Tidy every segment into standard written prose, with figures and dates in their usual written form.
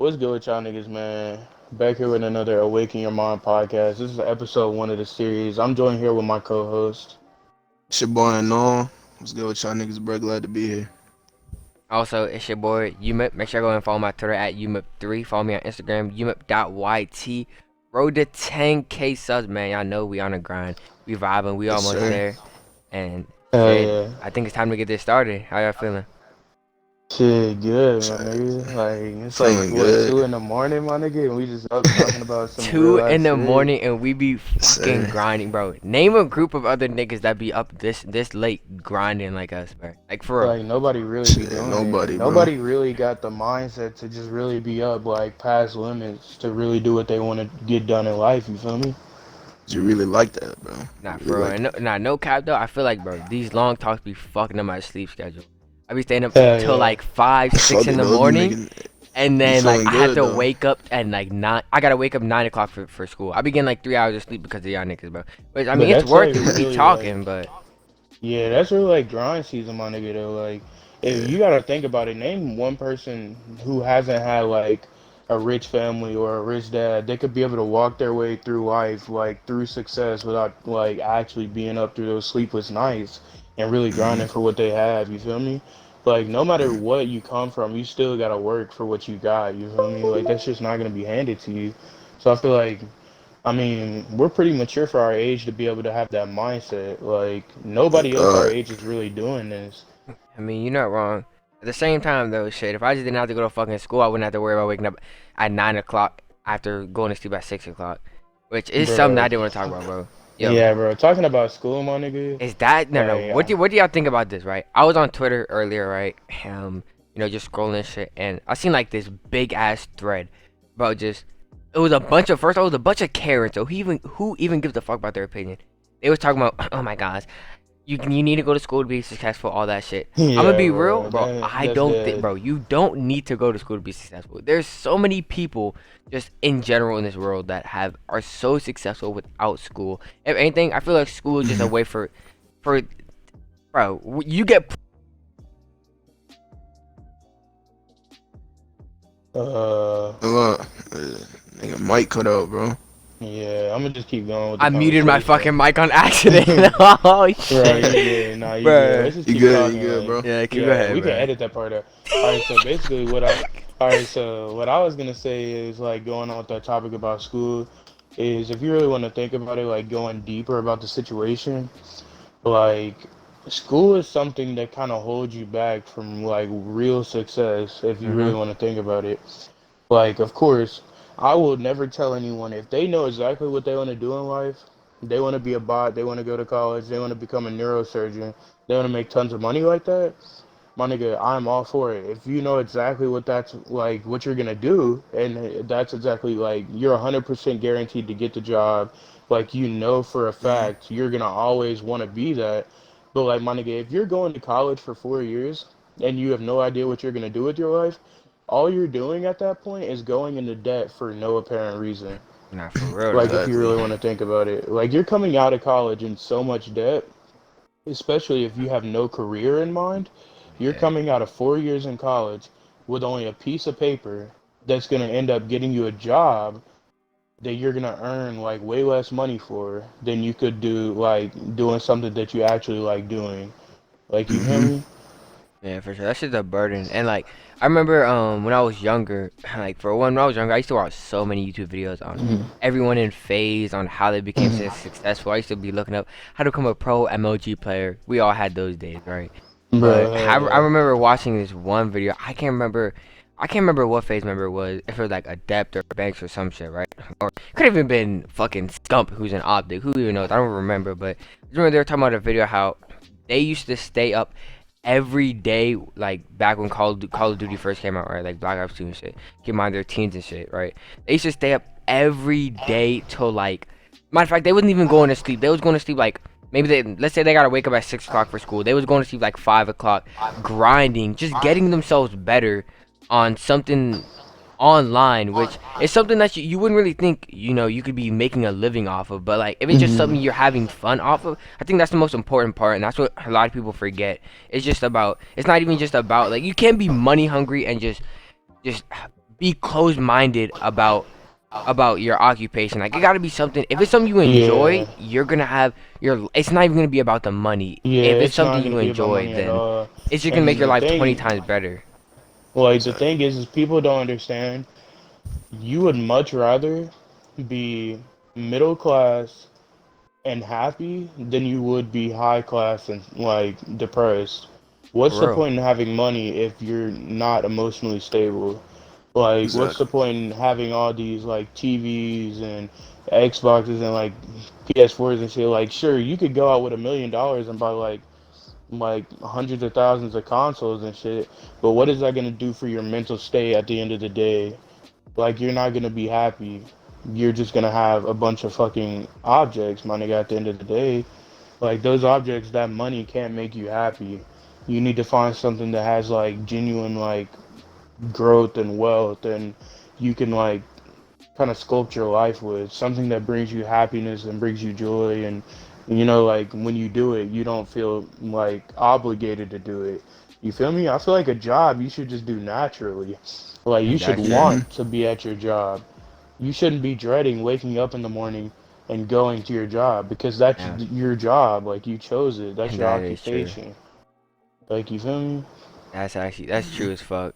What's good with y'all niggas, man? Back here with another Awaken Your Mind podcast. This is episode 1 of the series. I'm joined here with my co-host. It's your boy Noah. What's good with y'all niggas, bro? Glad to be here. Also, it's your boy UMIP. Make sure you go and follow my Twitter at UMIP3. Follow me on Instagram, UMIP.YT. Road to 10K subs, man. Y'all know we on the grind. We vibing. We Yes, almost sir. there. And Hell shit, yeah. I think it's time to get this started. How y'all feeling? Shit, good, my Shit, nigga. Like, it's like, feeling what, good. 2 in the morning, my nigga? And we just up talking about some 2 real in ass the shit. morning and we be Yes, fucking sir. grinding, bro. Name a group of other niggas that be up this late grinding like us, bro. Like for real. Like, nobody really be Shit, doing it. nobody, bro. Nobody really got the mindset to just really be up, like, past limits to really do what they want to get done in life, you feel me? You really like that, bro. You Nah, really for real. like And no cap though. I feel like, bro, these long talks be fucking up my sleep schedule. I be staying up Hell till yeah. like 5, 6 in fucking the know, be morning, making and be then like feeling I have good to though. wake up at like 9. I gotta wake up 9 o'clock for school. I be getting like 3 hours of sleep because of y'all niggas, bro. Which I But mean, it's that's, worth like, it. We be really, like, talking, but yeah, that's really like grind season, my nigga. Though, like, if Yeah. you gotta think about it, name one person who hasn't had like a rich family or a rich dad. They could be able to walk their way through life, like through success, without like actually being up through those sleepless nights and really hmm grinding for what they have. You feel me? Like, no matter what you come from, you still gotta work for what you got. You feel me? Like, that's just not gonna be handed to you. So I feel like, I mean, we're pretty mature for our age to be able to have that mindset. Like, nobody else our God. age is really doing this. I mean, you're not wrong. At the same time, though, shit, if I just didn't have to go to fucking school, I wouldn't have to worry about waking up at 9 o'clock after going to sleep at 6 o'clock, which is something I Bro, didn't want to talk about, bro. Yo, yeah, bro. Talking about school, my nigga. is that no? Like, What do y'all think about this? Right, I was on Twitter earlier, right? Just scrolling shit, and I seen like this big ass thread about just it was a bunch of first, it was a bunch of Karens. So who even gives a fuck about their opinion? They was talking about, oh my gosh, you need to go to school to be successful, all that shit. I'm gonna yeah, be real, bro. bro. I That's don't think, dead. bro, you don't need to go to school to be successful. There's so many people just in general in this world that are so successful without school. If anything, I feel like school is just a way for bro. You get Uh, Look, nigga, mic cut out, bro. yeah. I'm gonna just keep going with the I muted my conversation. fucking mic on accident. Oh Right, you shit, good? Nah, you good. bro. Let's just You keep good? You talking. good, Like, bro? Yeah, keep go yeah, ahead, we can bro. edit that part out. All right. So basically, all right. So what I was gonna say is like going on with that topic about school is if you really want to think about it, like going deeper about the situation, like school is something that kind of holds you back from like real success if you really Mhm. want to think about it. Like, of course, I will never tell anyone if they know exactly what they want to do in life. They want to be a bot. They want to go to college. They want to become a neurosurgeon. They want to make tons of money like that. My nigga, I'm all for it. If you know exactly what that's like, what you're gonna do, and that's exactly like you're 100% guaranteed to get the job, like you know for a hmm fact you're gonna always want to be that. But like my nigga, if you're going to college for 4 years and you have no idea what you're gonna do with your life, all you're doing at that point is going into debt for no apparent reason. Not for real Like though. if you Exactly. really want to think about it, like you're coming out of college in so much debt, especially if you have no career in mind. You're Yeah. coming out of 4 years in college with only a piece of paper that's going to end up getting you a job that you're going to earn like way less money for than you could do like doing something that you actually like doing. Like, you feel hmm me? Yeah, for sure. That's just a burden. And like I remember when I was younger, like for one, when I was younger, I used to watch so many YouTube videos on Hmm. everyone in phase on how they became successful. I used to be looking up how to become a pro MLG player. We all had those days, right? Bro, But hell I yeah. remember watching this one video. I can't remember what phase member it was. If it was like Adept or Banks or some shit, right? Or could have even been fucking Scump, who's an optic. Who even knows? I don't remember. But I remember they were talking about a video how they used to stay up every day, like back when Call of Duty first came out, right? Like Black Ops 2 and shit. Keep in mind their teens and shit, right? They used to stay up every day till like, matter of fact, they wasn't even going to sleep. They was going to sleep like maybe let's say they gotta wake up at 6 o'clock for school. They was going to sleep like 5 o'clock, grinding, just getting themselves better on something online, which is something that you wouldn't really think you could be making a living off of. But like if it's just Hmm. something you're having fun off of, I think that's the most important part, and that's what a lot of people forget. It's not even just about like you can be money hungry and just be closed-minded about your occupation. Like, it got to be something. If it's something you enjoy, Yeah, you're gonna have your. It's not even gonna be about the money. yeah, If it's it's not something gonna you be about enjoy, money at then all. it's just gonna make And your the life 20 thing, times better. like the Exactly. thing is people don't understand. You would much rather be middle class and happy than you would be high class and like depressed. What's For the real. point in having money if you're not emotionally stable? Like, what's the Exactly. point in having all these like TVs and Xboxes and like PS4s and shit? Like, sure, you could go out with $1 million and buy like hundreds of thousands of consoles and shit, but what is that gonna do for your mental state at the end of the day? Like, you're not gonna be happy. You're just gonna have a bunch of fucking objects, my nigga, at the end of the day. Like, those objects, that money can't make you happy. You need to find something that has like genuine like growth and wealth, and you can like kind of sculpt your life with something that brings you happiness and brings you joy. And you know, like when you do it, you don't feel like obligated to do it. You feel me? I feel like a job you should just do naturally. Like, you should That's true. Hmm. want to be at your job. You shouldn't be dreading waking up in the morning and going to your job, because that's Yeah, your job. Like, you chose it. That's your that is true. occupation. Like, you feel me? That's true as fuck.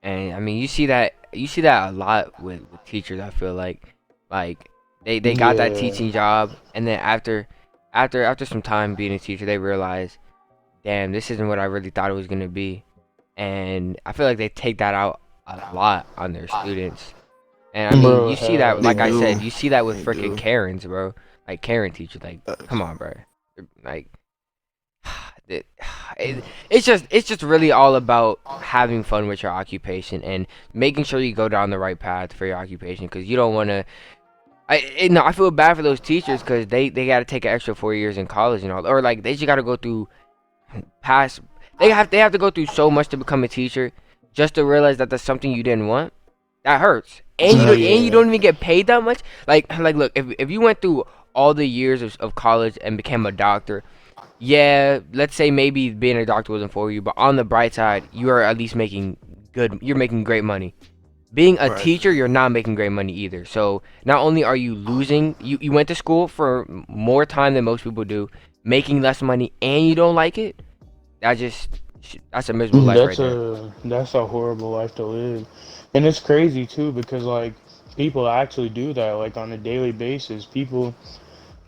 And I mean, you see that a lot with teachers. I feel like they got that Yeah. teaching job, and then after some time being a teacher, they realize, damn, this isn't what I really thought it was gonna be. And I feel like they take that out a lot on their students. And I mean, Bro, you see that, They like I hell do. said, you see that with They freaking do. Karens, bro. Like Karen teachers, like, come Facts. on, bro. Like, it, it's just really all about having fun with your occupation and making sure you go down the right path for your occupation, because you don't want to. No, I feel bad for those teachers because they got to take an extra 4 years in college and all, or like they just got to go through past. They have to go through so much to become a teacher, just to realize that that's something you didn't want. That hurts, and you don't Exactly. and you yeah. don't even get paid that much. Like look, if you went through all the years of college and became a doctor, yeah, let's say maybe being a doctor wasn't for you, but on the bright side, you are at least making good. You're making great money. Being a Right. teacher, you're not making great money either. So not only are you losing, you went to school for more time than most people do, making less money, and you don't like it. That just that's a miserable life right there. That's a horrible life to live. And it's crazy too, because like people actually do that like on a daily basis. People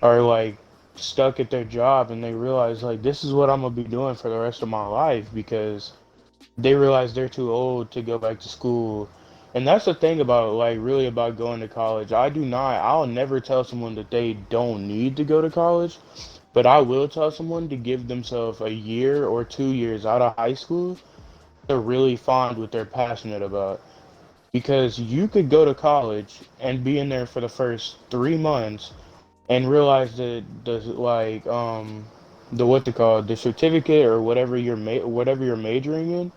are like stuck at their job and they realize like this is what I'm gonna be doing for the rest of my life, because they realize they're too old to go back to school. And that's the thing about like really about going to college. I'll never tell someone that they don't need to go to college, but I will tell someone to give themselves a year or 2 years out of high school to really find what they're passionate about. Because you could go to college and be in there for the first 3 months and realize that the what they call the certificate or whatever you're majoring in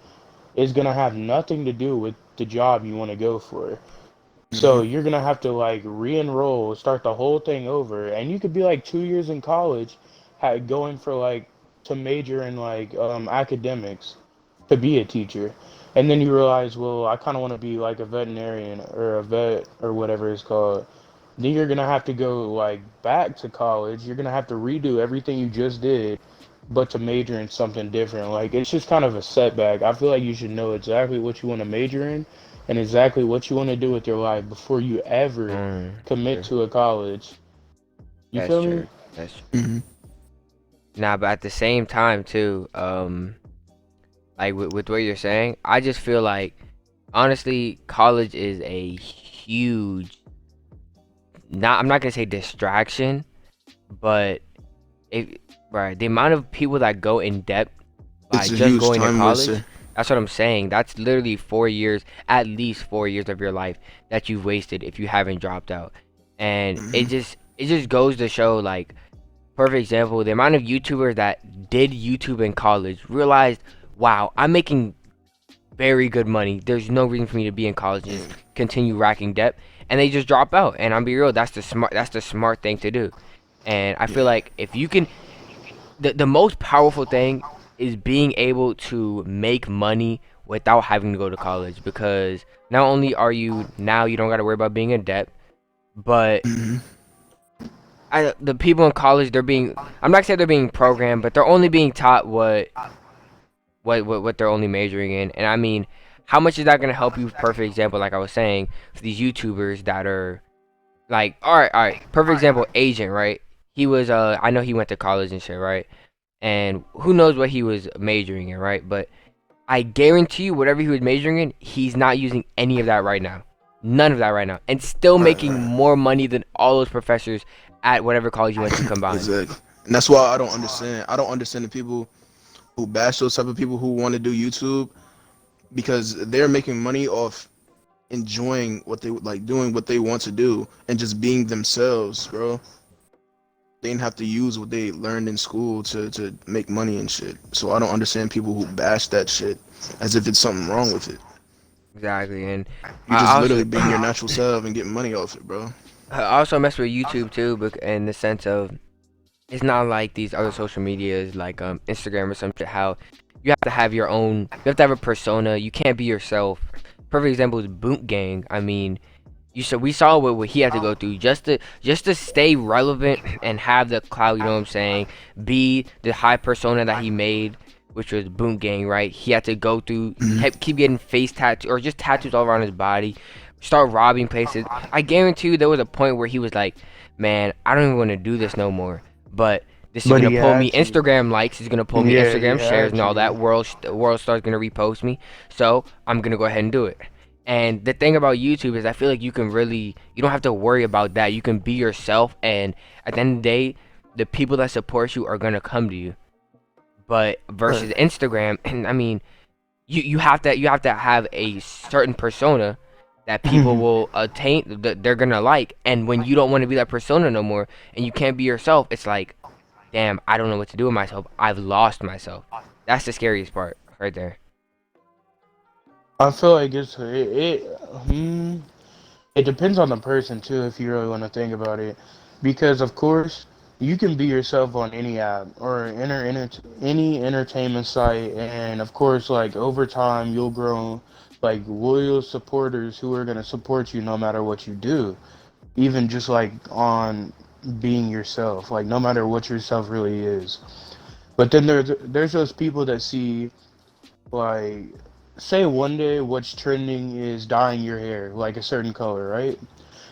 is gonna have nothing to do with the job you want to go for. So Hmm. you're gonna have to like re-enroll, start the whole thing over, and you could be like 2 years in college, going for like to major in like academics to be a teacher, and then you realize, well, I kind of want to be like a veterinarian or a vet or whatever it's called. Then you're gonna have to go like back to college. You're gonna have to redo everything you just did, but to major in something different. Like, it's just kind of a setback. I feel like you should know exactly what you want to major in and exactly what you want to do with your life before you ever commit True. to a college. You That's feel me? true. That's true. Hmm. Nah, but at the same time too, like with what you're saying, I just feel like honestly, college is a huge. I'm not gonna say distraction, but it right the amount of people that go in depth by It's a just huge going to time college. waster. That's what I'm saying. That's literally 4 years, at least 4 years of your life that you've wasted if you haven't dropped out. And it Hmm. just goes to show, like, perfect example, the amount of YouTubers that did YouTube in college realized, wow, I'm making very good money. There's no reason for me to be in college and just continue racking debt. And they just drop out. And I'm be real, that's the smart thing to do. And I feel Yeah. like if you can, the most powerful thing is being able to make money without having to go to college, because not only are you now you don't got to worry about being in debt, but Mhm. the people in college, they're being, I'm not saying they're being programmed, but they're only being taught what they're only majoring in. And I mean, how much is that going to help you? Perfect example, like I was saying, for these YouTubers that are like, all right, perfect example, Agent, right? He was I know he went to college and shit, right? And who knows what he was majoring in, right? But I guarantee you, whatever he was majoring in, he's not using any of that right now. None of that right now. And still Right, making right. more money than all those professors at whatever college you went to combined. Exactly. And that's why I don't understand. I don't understand the people who bash those type of people who want to do YouTube because they're making money off enjoying what they like, doing what they want to do, and just being themselves, bro. They didn't have to use what they learned in school to make money and shit. So I don't understand people who bash that shit as if it's something wrong with it. Exactly. And You just I literally also being your natural self and getting money off it, bro. I also mess with YouTube too, in the sense of it's not like these other social medias like Instagram or some shit. How you have to have your own, you have to have a persona. You can't be yourself. Perfect example is Boot Gang. I mean, we saw what he had to go through just to stay relevant and have the clout. You know what I'm saying? Be the high persona that he made, which was Boot Gang, right? He had to go through, Mhm. keep getting face tattoos or just tattoos all around his body, start robbing places. I guarantee you there was a point where he was like, man, I don't even want to do this no more. But this is But gonna he pull me had to. Instagram likes. It's gonna pull me Yeah, he Instagram shares had and all that. to. World star's gonna repost me. So I'm gonna go ahead and do it. And the thing about YouTube is I feel like you don't have to worry about that. You can be yourself, and at the end of the day, the people that support you are gonna come to you. But Right. versus Instagram, and I mean, you have to have a certain persona that people will attain, that they're gonna like. And when you don't want to be that persona no more, and you can't be yourself, it's like, damn, I don't know what to do with myself. I've lost myself. That's the scariest part right there. I feel like it depends on the person too, if you really want to think about it, because of course you can be yourself on any app or any entertainment site, and of course like over time you'll grow like loyal supporters who are gonna support you no matter what you do, even just like on being yourself, like no matter what yourself really is. But then there's those people that see like, say one day what's trending is dyeing your hair like a certain color, right?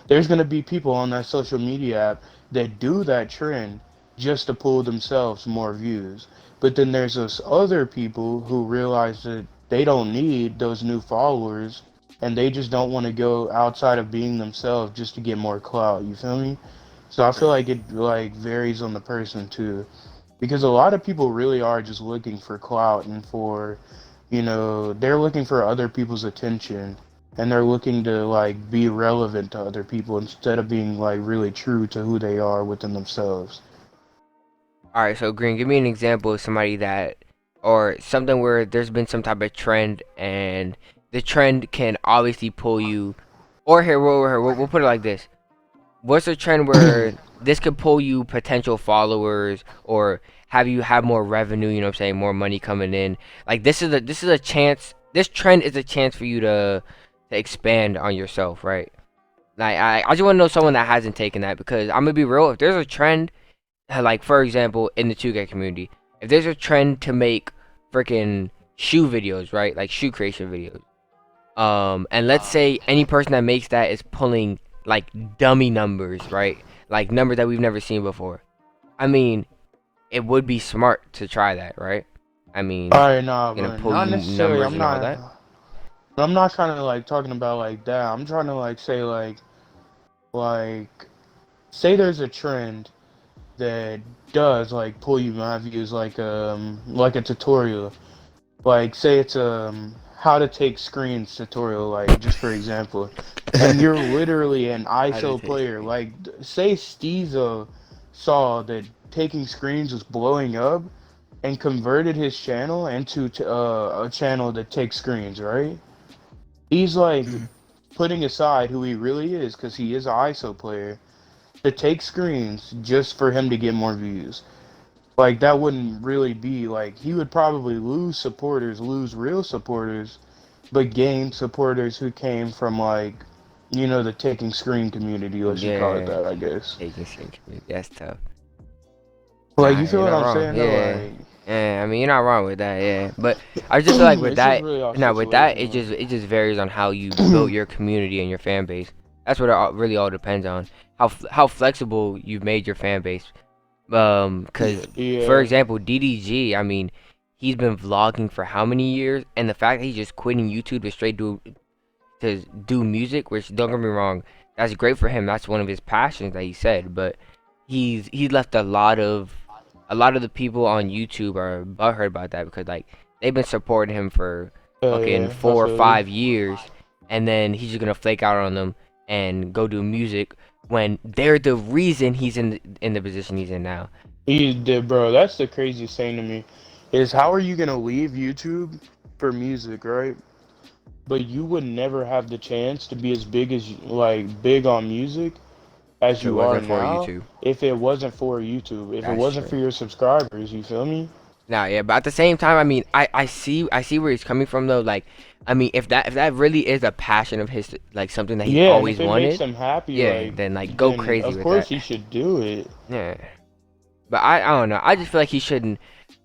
There's gonna be people on that social media app that do that trend just to pull themselves more views. But then there's those other people who realize that they don't need those new followers and they just don't want to go outside of being themselves just to get more clout. You feel me? So I feel like it like varies on the person too, because a lot of people really are just looking for clout and for, they're looking for other people's attention, and they're looking to like be relevant to other people instead of being like really true to who they are within themselves. All right, so Green, give me an example of somebody that, or something where there's been some type of trend, and the trend can obviously pull you. Or here, we'll put it like this: what's a trend where this could pull you potential followers, or have you have more revenue? You know what I'm saying? More money coming in. Like this is a chance. This trend is a chance for you to expand on yourself, right? Like I just want to know someone that hasn't taken that, because I'm gonna be real. If there's a trend, like for example in the 2K community, if there's a trend to make freaking shoe videos, right, like shoe creation videos, and let's say any person that makes that is pulling like dummy numbers, right, like numbers that we've never seen before, I mean, it would be smart to try that, right? I mean, All right, nah, gonna but pull not you necessarily. numbers I'm and all not. that. I'm not trying to like talking about like that. I'm trying to like say like say there's a trend that does like pull you my views like a tutorial. Like, say it's how to take screens tutorial, like just for example, and you're literally an How to ISO take player. screen. Like, say Steezo saw that taking screens was blowing up and converted his channel into a channel that takes screens, right? He's like Mhm. putting aside who he really is because he is an ISO player to take screens just for him to get more views. like that wouldn't really be like he would probably lose supporters, lose real supporters, but gain supporters who came from like, you know, the taking screen community. Let's just call it Yeah, that, I guess. taking sync. That's tough. Like Nah, you feel you're what not I'm wrong. saying though? Yeah. Like Yeah, I mean you're not wrong with that, yeah. But I just feel like with it's just that, really off now with that, it situational. just it just varies on how you built your community and your fan base. That's what really all depends on. How flexible you've made your fan base. Yeah, Cause for Yeah. example, DDG, I mean, he's been vlogging for how many years, and the fact that he's just quitting YouTube to straight do music, which don't get me wrong, that's great for him. That's one of his passions that he said, but he's left a lot of the people on YouTube are butthurt about that because like they've been supporting him for Hell fucking yeah. I four or feel you. 5 years, and then he's just gonna flake out on them and go do music when they're the reason he's in the position he's in now. He did, bro. That's the craziest thing to me. Is how are you gonna leave YouTube for music, right? But you would never have the chance to be as big as like big on music as If it you are wasn't for now YouTube, if it wasn't for YouTube, if it that's wasn't true. for your subscribers, you feel me? Now, yeah, but at the same time, I mean, I see where he's coming from though. Like, I mean, if that really is a passion of his, like something that he's Yeah, and if always it makes wanted, him happy, yeah, like then like go then crazy of with course that. he should do it. Yeah, but I don't know. I just feel like he shouldn't.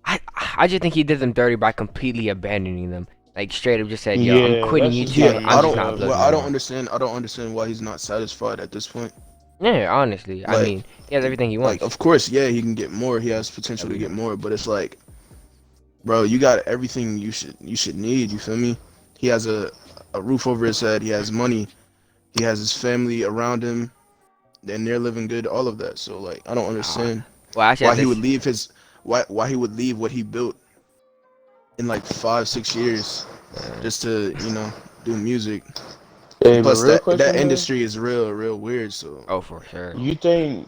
I just think he did them dirty by completely abandoning them. Like straight up just said, "Yo, I'm Yeah, quitting that's just kind yeah. YouTube. of I'm I just messed don't. not up. Well, uploading no I don't more." understand. I don't understand why he's not satisfied at this point. Yeah, honestly, I Like, mean, he has everything he like, wants. of course, yeah, he can get more. He has Yeah, potential to we get know. more, but it's like, bro, you got everything you should need. You feel me? He has a roof over his head. He has money. He has his family around him, and they're living good. All of that. So like, I don't Ah, understand well, actually, at why he would this, leave his why he would leave what he built in like 5 6 years uh, just to do music. Hey, And but plus real that question though, industry is real weird. So oh for sure. you think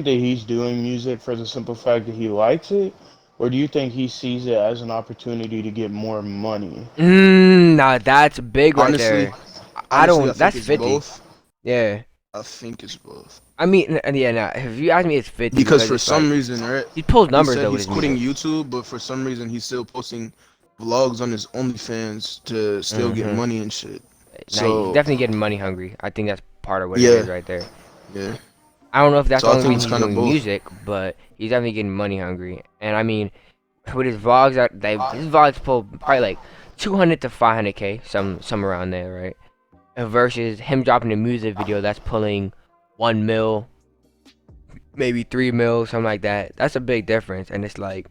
that he's doing music for the simple fact that he likes it, or do you think he sees it as an opportunity to get more money? Now that's big right honestly, there. I honestly, I don't. think That's it's 50. both. Yeah. I think it's both. I mean, yeah. Now, if you ask me, it's 50 Because because for it's like some reason, right? he pulls He numbers said though with he's his quitting music. YouTube, but for some reason he's still posting vlogs on his OnlyFans to still get hmm money and shit. Now he's So definitely getting money hungry. I think that's part of what it is yeah, right there. yeah. I don't know if that's So the I only think reason it's he's kind of doing both. music, but he's definitely getting money hungry. And I mean, with his vlogs, his vlogs pull probably like 200 to 500K, some around there, right? Versus him dropping a music video that's pulling 1 mil, maybe 3 mil, something like that. That's a big difference, and it's like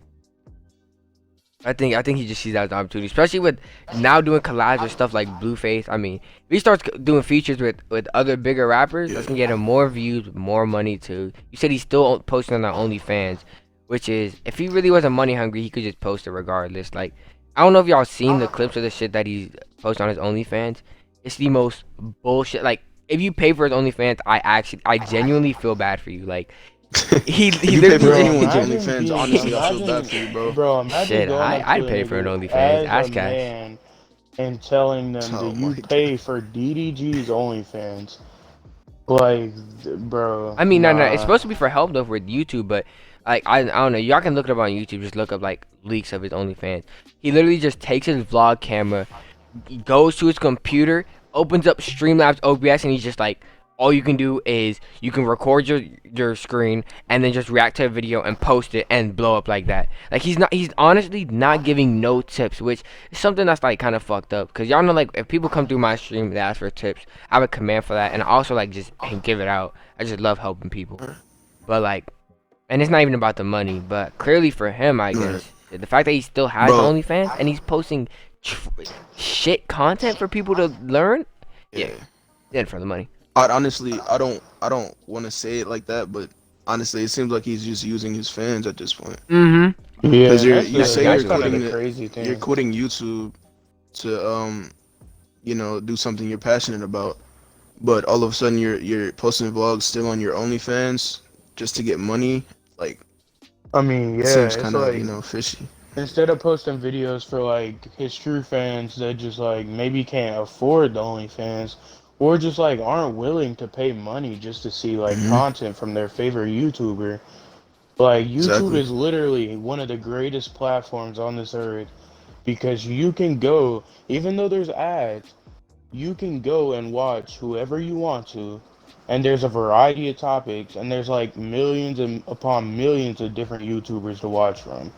I think he just sees that as an opportunity, especially with now doing collabs with stuff like Blueface. I mean, if he starts doing features with other bigger rappers, that's Yeah. gonna get him more views, more money too. You said he's still posting on OnlyFans, which is if he really wasn't money hungry, he could just post it regardless. Like I don't know if y'all seen the clips of the shit that he posts on his OnlyFans. It's the most bullshit. Like if you pay for his OnlyFans, I genuinely feel bad for you. Like If he you pay for Bro, literally anyone's imagine OnlyFans, being, honestly, I feel bad imagine, for you, bro. bro, imagine shit. going up I'd to a pay for an nigga OnlyFans. as a Ask Cash. man and telling them that Oh my you god. pay for DDG's OnlyFans. Like, bro, I mean, no, no, it's nah. supposed to be for help though with YouTube, but like I don't know. Y'all can look it up on YouTube. Just look up like leaks of his OnlyFans. He literally just takes his vlog camera, he goes to his computer, opens up Streamlabs OBS, and he's just like, all you can do is you can record your screen and then just react to a video and post it and blow up like that. Like he's honestly not giving no tips, which is something that's like kind of fucked up. Cause y'all know like if people come through my stream they ask for tips, I have a command for that, and I also like just give it out. I just love helping people, but like, and it's not even about the money, but clearly for him, I Right. guess the fact that he still has Bro, OnlyFans and he's posting tr- shit content for people to learn, yeah, yeah. then for the money. I don't want to say it like that, but honestly, it seems like he's just using his fans at this point. Mm-hmm. Yeah, Because and you That's say you're that's exactly what kind it of the is. crazy you're thing. quitting YouTube to do something you're passionate about, but all of a sudden you're posting vlogs still on your OnlyFans just to get money. Like I mean, it yeah, seems it's kind of like fishy. instead of posting videos for like his true fans that just like maybe can't afford the OnlyFans, or just like aren't willing to pay money just to see like Hmm. content from their favorite YouTuber. Like YouTube Exactly. is literally one of the greatest platforms on this earth because you can go, even though there's ads, you can go and watch whoever you want to, and there's a variety of topics, and there's like millions and upon millions of different YouTubers to watch from.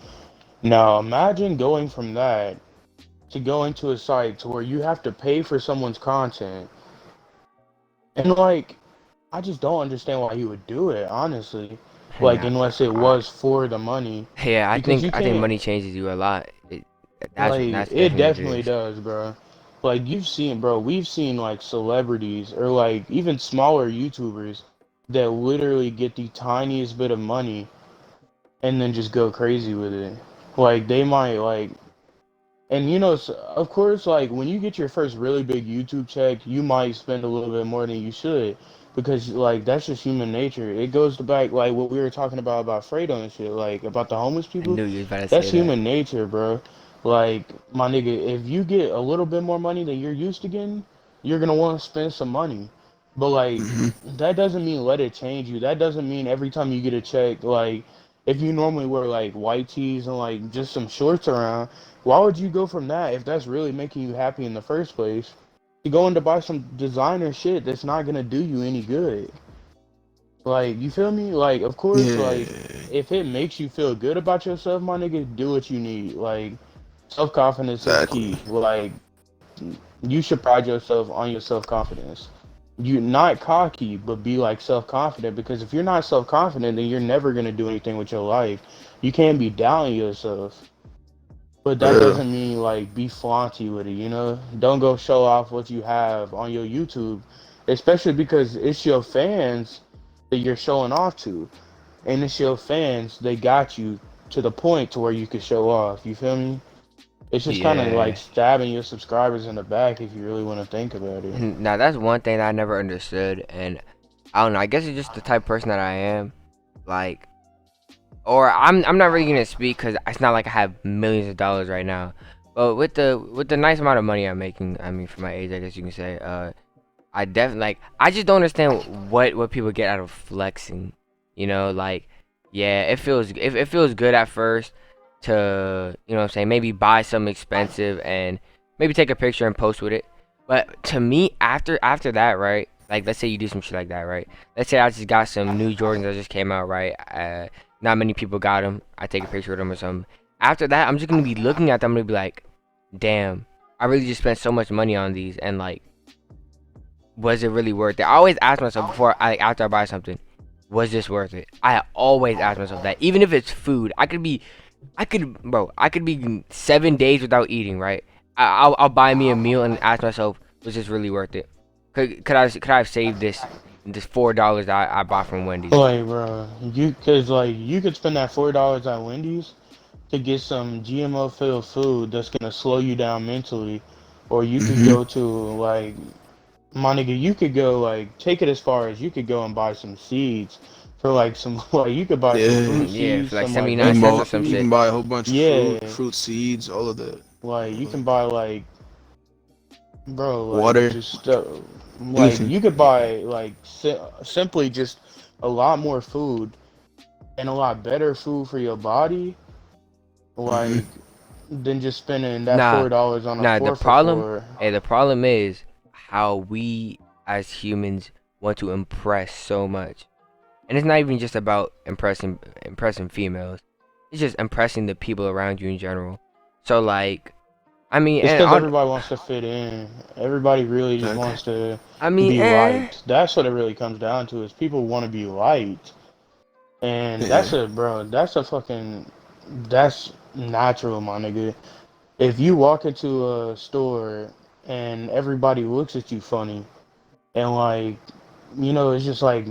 Now imagine going from that to going to a site to where you have to pay for someone's content, and like I just don't understand why he would do it, honestly. Like Nah, unless it I, was for the money, yeah, because you I think can't. money changes you a lot. Like That's it definitely what it definitely is. does, bro. Like you've seen, bro. We've seen like celebrities or like even smaller YouTubers that literally get the tiniest bit of money and then just go crazy with it. Like they might like, and you know, of course, like when you get your first really big YouTube check, you might spend a little bit more than you should because like that's just human nature. It goes to back like what we were talking about Fredo and shit, like about the homeless I people. knew you was about to That's say that. human nature, bro. Like my nigga, if you get a little bit more money than you're used to getting, you're gonna want to spend some money. But like Hmm. that doesn't mean let it change you. That doesn't mean every time you get a check, like if you normally wear like white tees and like just some shorts around, why would you go from that if that's really making you happy in the first place? To going to buy some designer shit that's not gonna do you any good. Like, you feel me? Like, of course, like, Yeah. if it makes you feel good about yourself, my nigga, do what you need. Like, self-confidence is Exactly. key. Like, you should pride yourself on your self-confidence. You not cocky, but be like self-confident because if you're not self-confident, then you're never gonna do anything with your life. You can't be doubting yourself. But that Yeah. doesn't mean like be flaunty with it, you know? Don't go show off what you have on your YouTube, especially because it's your fans that you're showing off to. And it's your fans, they got you to the point to where you could show off. You feel me? It's just kind of like Yeah. stabbing your subscribers in the back if you really want to think about it. And now that's one thing that I never understood, and I don't know. I guess it's just the type of person that I am. Like, or I'm not really gonna speak because it's not like I have millions of dollars right now. But with the nice amount of money I'm making, I mean, for my age, I guess you can say, I definitely like. I just don't understand what people get out of flexing. You know, like, yeah, it feels good at first to, you know what I'm saying, maybe buy something expensive and maybe take a picture and post with it. But to me, after that, right? Like, let's say you do some shit like that, right? Let's say I just got some new Jordans that just came out, right? Not many people got them. I take a picture of them or something. After that, I'm just gonna be looking at them and be like, damn, I really just spent so much money on these, and like, was it really worth it? I always ask myself before I after I buy something, was this worth it? I always ask myself that. Even if it's food, I could be 7 days without eating, right? I'll buy me a meal and ask myself, was this really worth it? Could I have saved this $4 that I bought from Wendy's? Like, bro, cause like you could spend that $4 at Wendy's to get some GMO filled food that's gonna slow you down mentally, or you could Hmm. go to like my nigga, you could go like take it as far as you could go and buy some seeds for like some like you could buy some Yeah. fruit Yeah, seeds, for like some like 79 You can cents buy, or some you shit. can buy a whole bunch of fruit, yeah, fruit seeds, all of that. like you Uh, can buy like bro like Water, just like anything. you could buy like simply just a lot more food and a lot better food for your body Hmm. like than just spending that Nah, $4 on a nah. The 4 for problem, 4. the problem is how we as humans want to impress so much, and it's not even just about impressing females. It's just impressing the people around you in general. So like, I mean, It's and because on, everybody wants to fit in. Everybody really just Exactly. wants to I mean, be eh. liked. That's what it really comes down to. Is people want to be liked, and Yeah. that's a bro. That's a fucking. That's natural, my nigga. If you walk into a store and everybody looks at you funny, and like, it's just like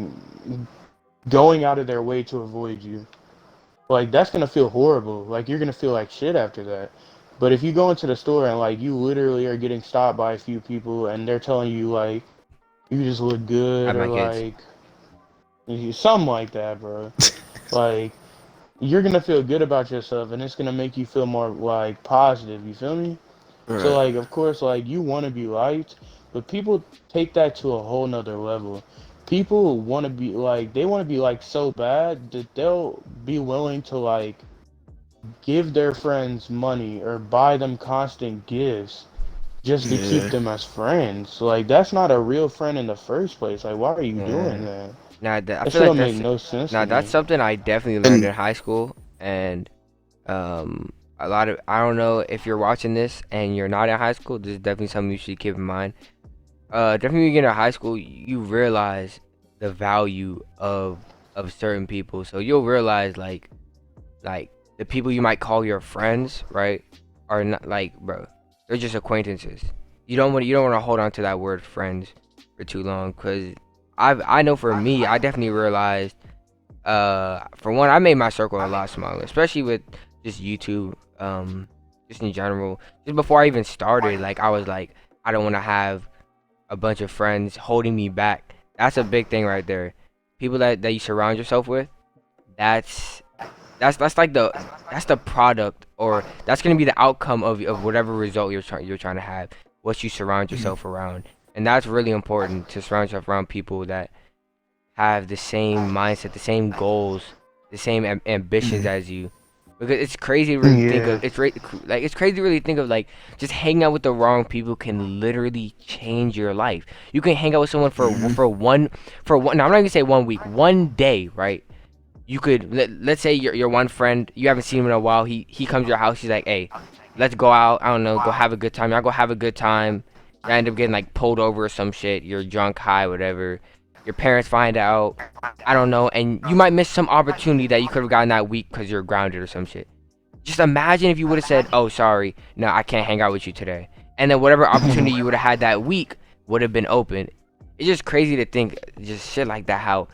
going out of their way to avoid you. Like that's gonna feel horrible. Like you're gonna feel like shit after that. But if you go into the store and like you literally are getting stopped by a few people and they're telling you like you just look I good have or my kids. like something like that, bro. Like you're gonna feel good about yourself and it's gonna make you feel more like positive. You feel me? So Right. like of course like you want to be liked, but people take that to a whole nother level. people want to be like, they want to be like so bad that they'll be willing to like give their friends money or buy them constant gifts just to keep Yeah. them as friends. Like that's not a real friend in the first place. Like why are you doing Yeah. that? Nah, I That feel shit like don't make that's no sense to nah, that's me. something I definitely learned And in high school, and a lot of I don't know if you're watching this and you're not in high school. This is definitely something you should keep in mind. Definitely when you get into high school, you realize the value of certain people. So you'll realize like the people you might call your friends, right, are not like, bro, they're just acquaintances. You don't want to hold on to that word friends for too long, because I know for me, I definitely realized, for one, I made my circle a lot smaller, especially with just YouTube, just in general. Just before I even started, like I was like, I don't want to have a bunch of friends holding me back. That's a big thing right there. People that you surround yourself with, that's that's like that's the product, or that's gonna be the outcome of whatever result you're trying to have. What you surround yourself around, and that's really important, to surround yourself around people that have the same mindset, the same goals, the same ambitions Mhm. as you. Because it's crazy to really think of Yeah. like it's crazy to really think of like just hanging out with the wrong people can literally change your life. You can hang out with someone Mhm. for one. Now I'm not gonna say 1 week, 1 day, right? You could let's say your one friend, you haven't seen him in a while. He comes to your house. He's like, hey, let's go out. I don't know, go have a good time. Y'all go have a good time. You end up getting like pulled over or some shit. You're drunk, high, whatever. Your parents find out. I don't know, and you might miss some opportunity that you could have gotten that week because you're grounded or some shit. Just imagine if you would have said, "Oh, sorry, no, I can't hang out with you today," and then whatever opportunity you would have had that week would have been open. It's just crazy to think just shit like that. How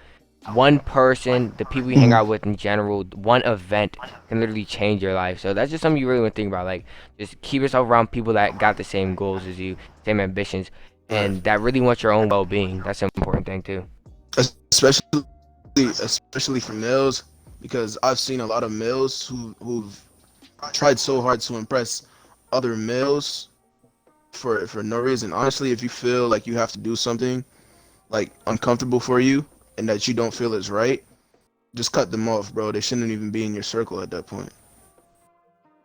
one person, the people you hang Mhm. out with in general, one event can literally change your life. So that's just something you really want to think about. Like, just keep yourself around people that got the same goals as you, same ambitions, Right. and that really want your own well-being. That's an important thing too. Especially for males, because I've seen a lot of males who've tried so hard to impress other males for no reason. Honestly, if you feel like you have to do something like uncomfortable for you and that you don't feel is right, just cut them off, bro. They shouldn't even be in your circle at that point.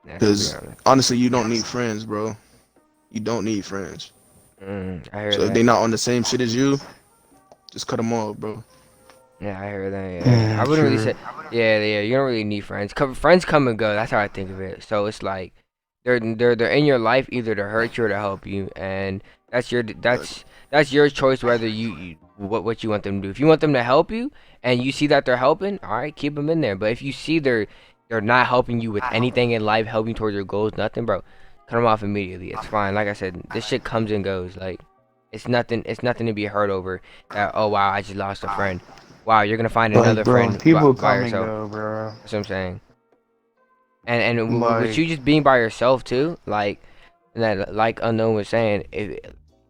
That's to be Because honest. honestly, you don't need friends, bro. You don't need friends. I hear So if that. they not on the same shit as you, just cut them off, bro. Yeah, I hear that. Yeah, I Yeah, wouldn't really true. say. Yeah, yeah. You don't really need friends. Friends come and go. That's how I think of it. So it's like they're in your life either to hurt you or to help you, and Exactly. that's your choice whether you what you want them to do. If you want them to help you and you see that they're helping, all right, keep them in there. But if you see they're not helping you with anything in life, helping towards your goals, nothing, bro, cut them off immediately. It's fine. Like I said, this shit comes and goes. Like it's nothing. It's nothing to be hurt over. That, oh wow, I just lost a friend. Wow, you're gonna find Like, another bro, friend people by come and yourself. go, bro. That's what I'm saying. And with Like, you just being by yourself too, like that, like Unknown was saying,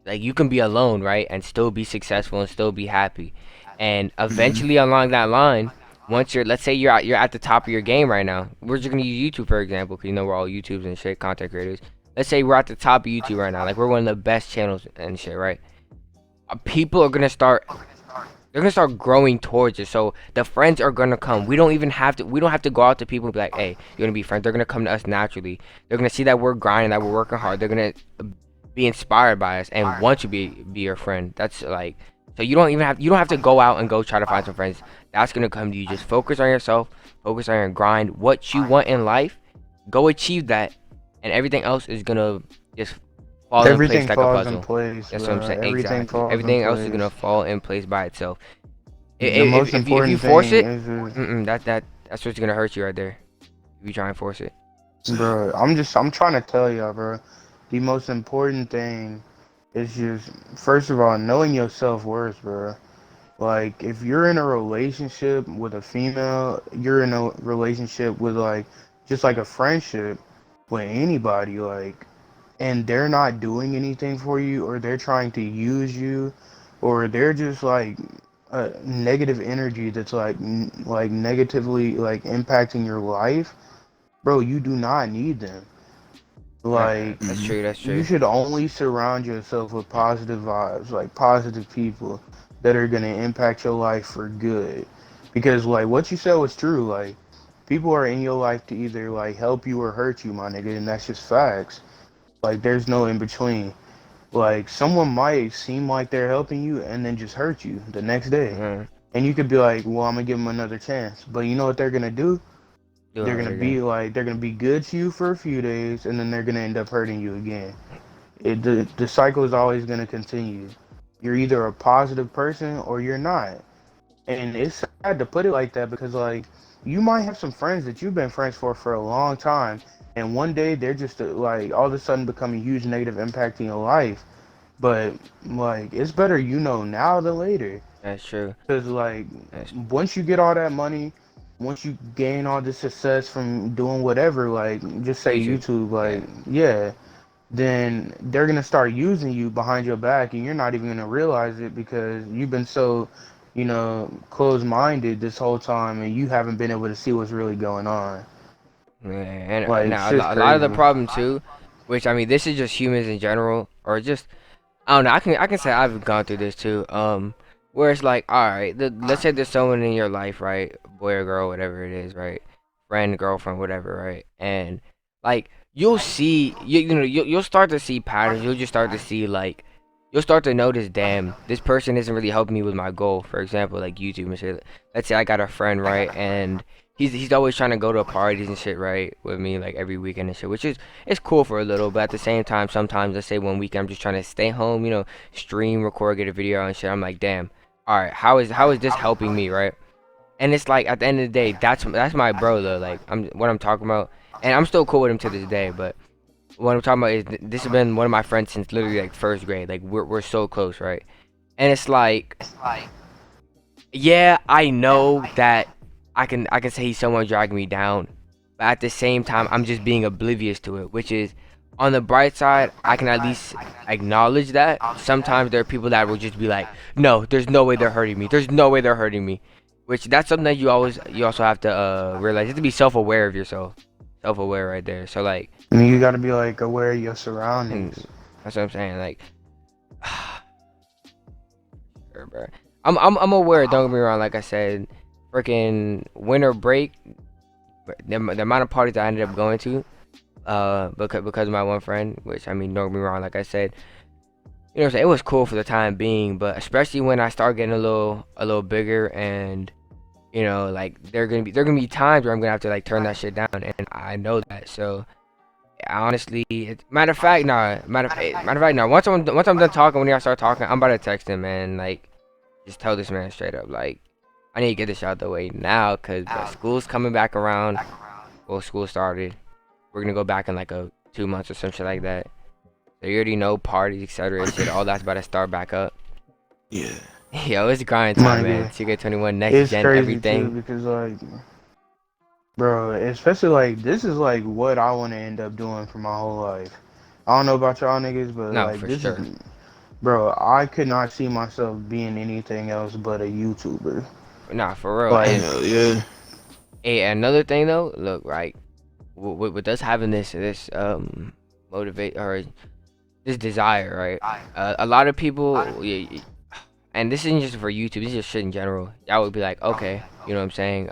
like you can be alone, right, and still be successful and still be happy, and Hmm. eventually along that line, once let's say you're at the top of your game right now. We're just gonna use YouTube for example, because we're all YouTubers and shit, content creators. Let's say we're at the top of YouTube right now, like we're one of the best channels and shit, right? People are gonna start they're gonna start growing towards it. So the friends are gonna come. We don't have to go out to people and be like, hey, you're gonna be friends. They're gonna come to us naturally. They're gonna see that we're grinding, that we're working hard. They're gonna be inspired by us and want to be your friend. That's like, so you don't have to go out and go try to find some friends. That's gonna come to you. Just focus on yourself, focus on your grind, what you want in life, go achieve that, and everything else is gonna just fall in place everything like a falls in puzzle. place, That's what I'm bro. saying. Everything Exactly. falls in Everything else is gonna place. fall in place by itself. The most If you important force thing it, is, that's what's gonna hurt you right there. If you try and force it. bro, I'm trying to tell y'all, bro. The most important thing is just, first of all, knowing your self-worth, bro. Like, if you're in a relationship with a female, you're in a relationship with, like, just like a friendship with anybody, like, and they're not doing anything for you, or they're trying to use you, or they're just like a negative energy that's like like negatively like impacting your life, bro, you do not need them. Like, That's Hmm. true. That's you true. should only surround yourself with positive vibes, like positive people. that are gonna impact your life for good. Because like what you said was true. Like people are in your life to either like help you or hurt you, my nigga, and that's just facts. Like there's no in between. Like someone might seem like they're helping you and then just hurt you the next day. Mm-hmm. And you could be like, well, I'm gonna give them another chance. But you know what they're gonna do? Do it They're right gonna again. be like, they're gonna be good to you for a few days, and then they're gonna end up hurting you again. The cycle is always gonna continue. You're either a positive person or you're not. And it's sad to put it like that because like you might have some friends that you've been friends for a long time, and one day they're just like all of a sudden become a huge negative impact in your life. But like it's better you know now than later. That's true. Cause like That's once you get all that money, once you gain all this success from doing whatever, like just say YouTube. YouTube, Yeah. like yeah, then they're gonna start using you behind your back, and you're not even gonna realize it because you've been so, closed-minded this whole time, and you haven't been able to see what's really going on. Yeah, and Like now shit's a lot of the crazy. problem too, which I mean, this is just humans in general, or just I don't know. I can say I've gone through this too. Where it's like, all right, let's say there's someone in your life, right, boy or girl, whatever it is, right, friend, girlfriend, whatever, right, and like you'll see, you'll start to see patterns. You'll just start to see like. You'll start to notice, damn, this person isn't really helping me with my goal. For example, like YouTube and shit. Let's say I got a friend, right, and he's always trying to go to parties and shit, right, with me like every weekend and shit, which is it's cool for a little, but at the same time, sometimes let's say one weekend I'm just trying to stay home, stream, record, get a video and shit. I'm like, damn, all right, how is this helping me, right? And it's like at the end of the day, that's my bro though. Like what I'm talking about, and I'm still cool with him to this day. But what I'm talking about is this has been one of my friends since literally like first grade. Like we're so close, right? And it's like, yeah, I know that I can say he's someone dragging me down, but at the same time, I'm just being oblivious to it. Which is, on the bright side, I can at least acknowledge that sometimes there are people that will just be like, no, there's no way they're hurting me. There's no way they're hurting me. Which that's something that you also have to realize. You have to be self-aware of yourself, self-aware right there. So like, I mean, you gotta be like aware of your and surroundings. that's what I'm saying. Like, sure, bro. I'm aware. Don't get me wrong. Like I said, freaking winter break. The amount of parties I ended up going to, because of my one friend, which I mean, don't get me wrong. Like I said, what I'm saying, it was cool for the time being, but especially when I start getting a little bigger, and like there gonna be times where I'm gonna have to like turn that shit down, and I know that. So honestly, matter of fact, nah, matter of fact, nah. Once I'm done talking, when y'all start talking, I'm about to text him and like just tell this man straight up, like, I need to get this out the way now, cause bro, school's coming back around. Well, school started. We're gonna go back in like 2 months or some shit like that. So you already know parties, etc. and shit. All that's about to start back up. Yeah. Yo, it's grind My time, man. nigga, 2K21, next it's gen, crazy too everything. because like, bro, especially like this is like what I want to end up doing for my whole life. I don't know about y'all niggas, but No, like for this is, sure. bro, I could not see myself being anything else but a YouTuber. Nah, for real. Like, And Hell yeah. hey, another thing though, look, right, with us having this motivate or this desire, right? A lot of people, yeah, and this isn't just for YouTube. This is just shit in general. I would be like, okay, you know what I'm saying?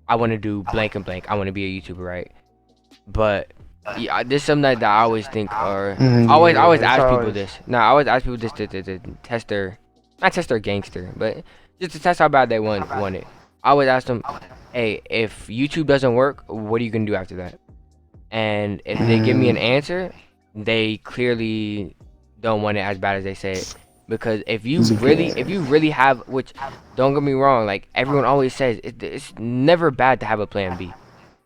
I want to do blank and blank. I want to be a YouTuber, right? But yeah, this is something that I always think, or I always yeah, it's ask people always. this. No, I always ask people this to test their, not test their gangster, but just to test how bad they want it. I always ask them, hey, if YouTube doesn't work, what are you gonna do after that? And if they give me an Mm, answer, they clearly don't want it as bad as they say it. Because if because you really have, which don't get me wrong, like everyone always says, it's never bad to have a plan B.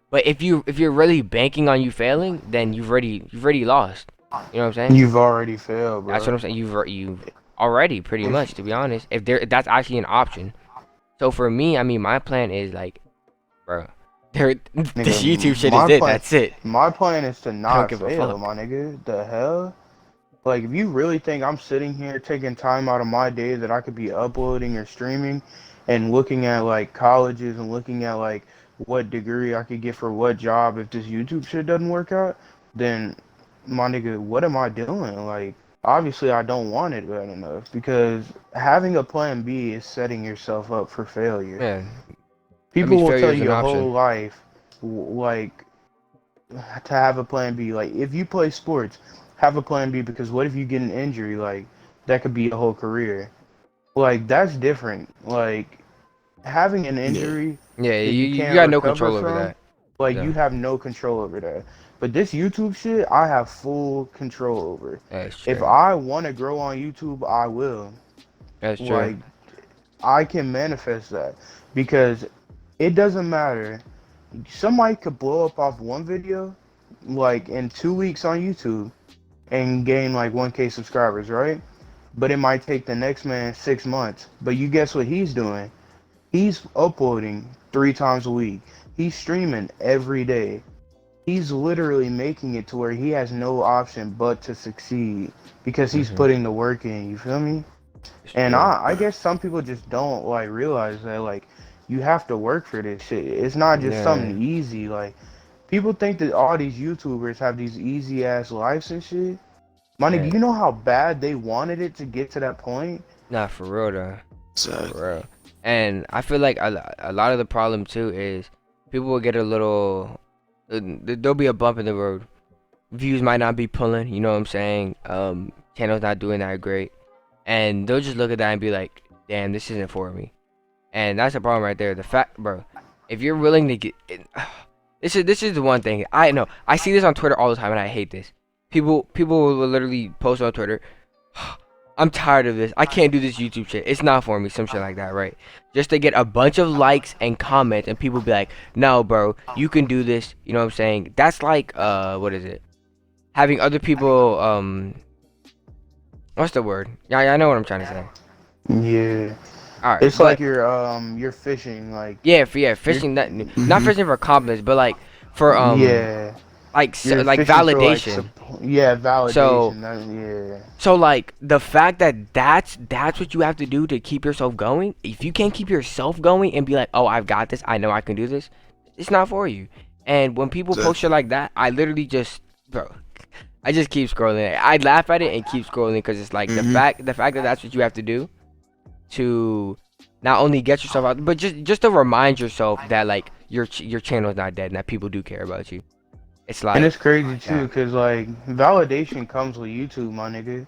But if you're really banking on you failing, then you've already lost. You know what I'm saying? you've already failed, That's what bro. I'm saying. You've already pretty If much, to be honest. If that's actually an option. So for me, I mean, my plan is like, bro, this nigga, YouTube shit is it. That's it. my plan is to I don't not give a fail, fuck. my nigga. The hell? Like, if you really think I'm sitting here taking time out of my day that I could be uploading or streaming and looking at like colleges and looking at like what degree I could get for what job if this YouTube shit doesn't work out, then my nigga, what am I doing? Like, obviously I don't want it bad enough because having a plan B is setting yourself up for failure. Yeah, that People means will failure tell is you an your whole option. life, like, to have a plan B. Like, if you play sports, have a plan B because what if you get an injury? Like, that could be a whole career. Like, that's different. Like, having an Yeah. injury Yeah, that you you can't got no recover control over from, that. like, Yeah, you have no control over that. But this YouTube shit, I have full control over. that's If true. I want to grow on YouTube, I will. That's true. Like, I can manifest that because it doesn't matter. Somebody could blow up off one video, like in 2 weeks on YouTube, and gain like 1K subscribers, right? But it might take the next man 6 months. But you guess what he's doing? He's uploading 3 times a week. He's streaming every day. He's literally making it to where he has no option but to succeed because he's Hmm. putting the work in. You feel me? It's And true. I guess some people just don't like realize that like you have to work for this shit. It's not just Yeah, something easy. Like people think that all these YouTubers have these easy ass lives and shit. My nigga, yeah. you know how bad they wanted it to get to that point? Not for real though. Exactly. For real. And I feel like a lot of the problem too is people will get a little. There'll be a bump in the road. Views might not be pulling. You know what I'm saying? Channel's not doing that great, and they'll just look at that and be like, "Damn, this isn't for me." And that's the problem right there. The fact, bro, if you're willing to get, this is the one thing I know. I see this on Twitter all the time, and I hate this. People will literally post on Twitter, "I'm tired of this. I can't do this YouTube shit. It's not for me." Some shit like that, right? Just to get a bunch of likes and comments, and people be like, "No, bro, you can do this." You know what I'm saying? That's like, what is it? Having other people, what's the word? Yeah, I know what I'm trying to say. Yeah. All right, It's like but you're fishing like yeah, you're fishing that not Hmm. fishing for compliments, but like for yeah, you're like fishing for like validation. support. Yeah, So validation. Yeah. like the fact that that's what you have to do to keep yourself going. If you can't keep yourself going and be like, "Oh, I've got this. I know I can do this." It's not for you. And when people post shit Exactly. like that, I literally just, bro, I just keep scrolling. I laugh at it and keep scrolling because it's like Hmm. the fact that that's what you have to do to not only get yourself out, but just to remind yourself that like your channel is not dead and that people do care about you. It's And like, it's crazy yeah, too, cause like validation comes with YouTube, my nigga.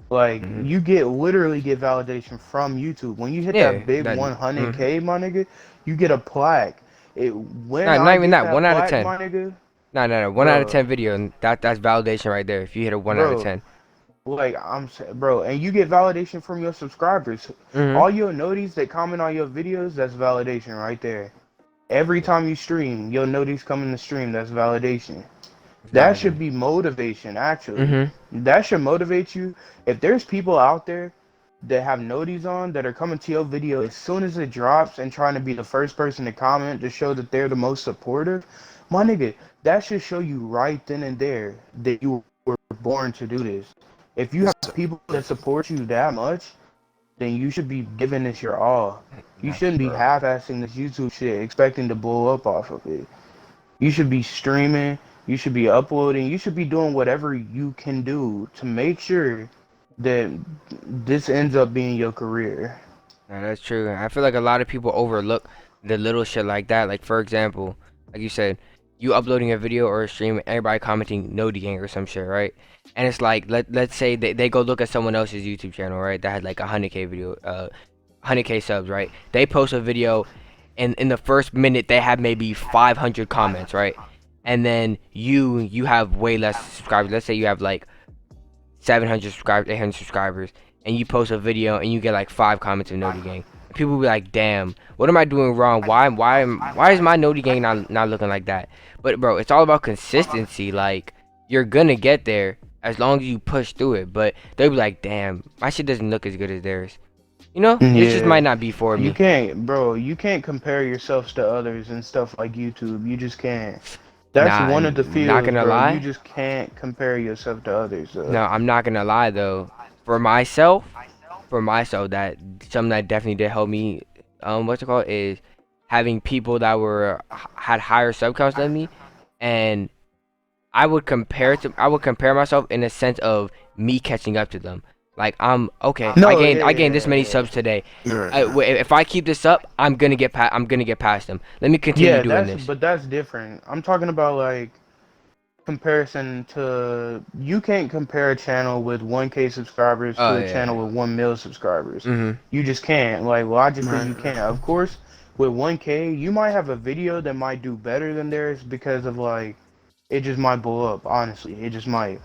Like hmm, you get literally get validation from YouTube. When you hit yeah, that big that, 100K, my nigga, you get a plaque. It when not I even get that. that One out of plaque, 10. my nigga, No. 1 out of 10 bro, video, and that's validation right there. If you hit a 1 out of bro, 10. like bro, and you get validation from your subscribers. Mm-hmm. All your noties that comment on your videos, that's validation right there. Every time you stream, your noties come in the stream, that's validation. That should Exactly. be motivation, actually. Mm-hmm. That should motivate you. If there's people out there that have noties on that are coming to your video as soon as it drops and trying to be the first person to comment to show that they're the most supportive, my nigga, that should show you right then and there that you were born to do this. If you have people that support you that much, then you should be giving this your all. You That's shouldn't be bro. half-assing this YouTube shit, expecting to blow up off of it. You should be streaming, you should be uploading, you should be doing whatever you can do to make sure that this ends up being your career. Yeah, that's true. I feel like a lot of people overlook the little shit like that. Like for example, like you said, you uploading a video or a stream, everybody commenting no gang or some shit, right? And it's like let's say they go look at someone else's YouTube channel, right? That had like 100K video, 100K subs, right? They post a video, and in the first minute they have maybe 500 comments, right? And then you have way less subscribers. Let's say you have like 700 subscribers, 800 subscribers, and you post a video and you get like 5 comments of Noti Gang. People be like, "Damn, what am I doing wrong? Why is my Noti Gang not looking like that?" But bro, it's all about consistency. Like you're gonna get there as long as you push through it. But they'll be like, "Damn, my shit doesn't look as good as theirs." You know, this just Yeah. might not be for You me. can't, bro, you can't compare yourselves to others and stuff like YouTube. You just can't. That's Nah, one of the not fields, gonna bro. You lie. just can't compare yourself to others. No, I'm not gonna lie though. For myself, that something that definitely did help me, what's it called, is having people that had higher sub than me, and I would compare myself in a sense of me catching up to them. Like I'm okay. I No, gained yeah, I gained yeah, this many yeah. subs today. Right. If I keep this up, I'm gonna get past them. Let me continue Yeah, doing this. but that's different. I'm talking about like comparison to you can't compare a channel with 1K subscribers Oh to a yeah. channel with 1 mil subscribers. Mhm. You just can't. Like logically Right. you can't. Of course, with 1K, you might have a video that might do better than theirs because of like it just might blow up, honestly. It just might.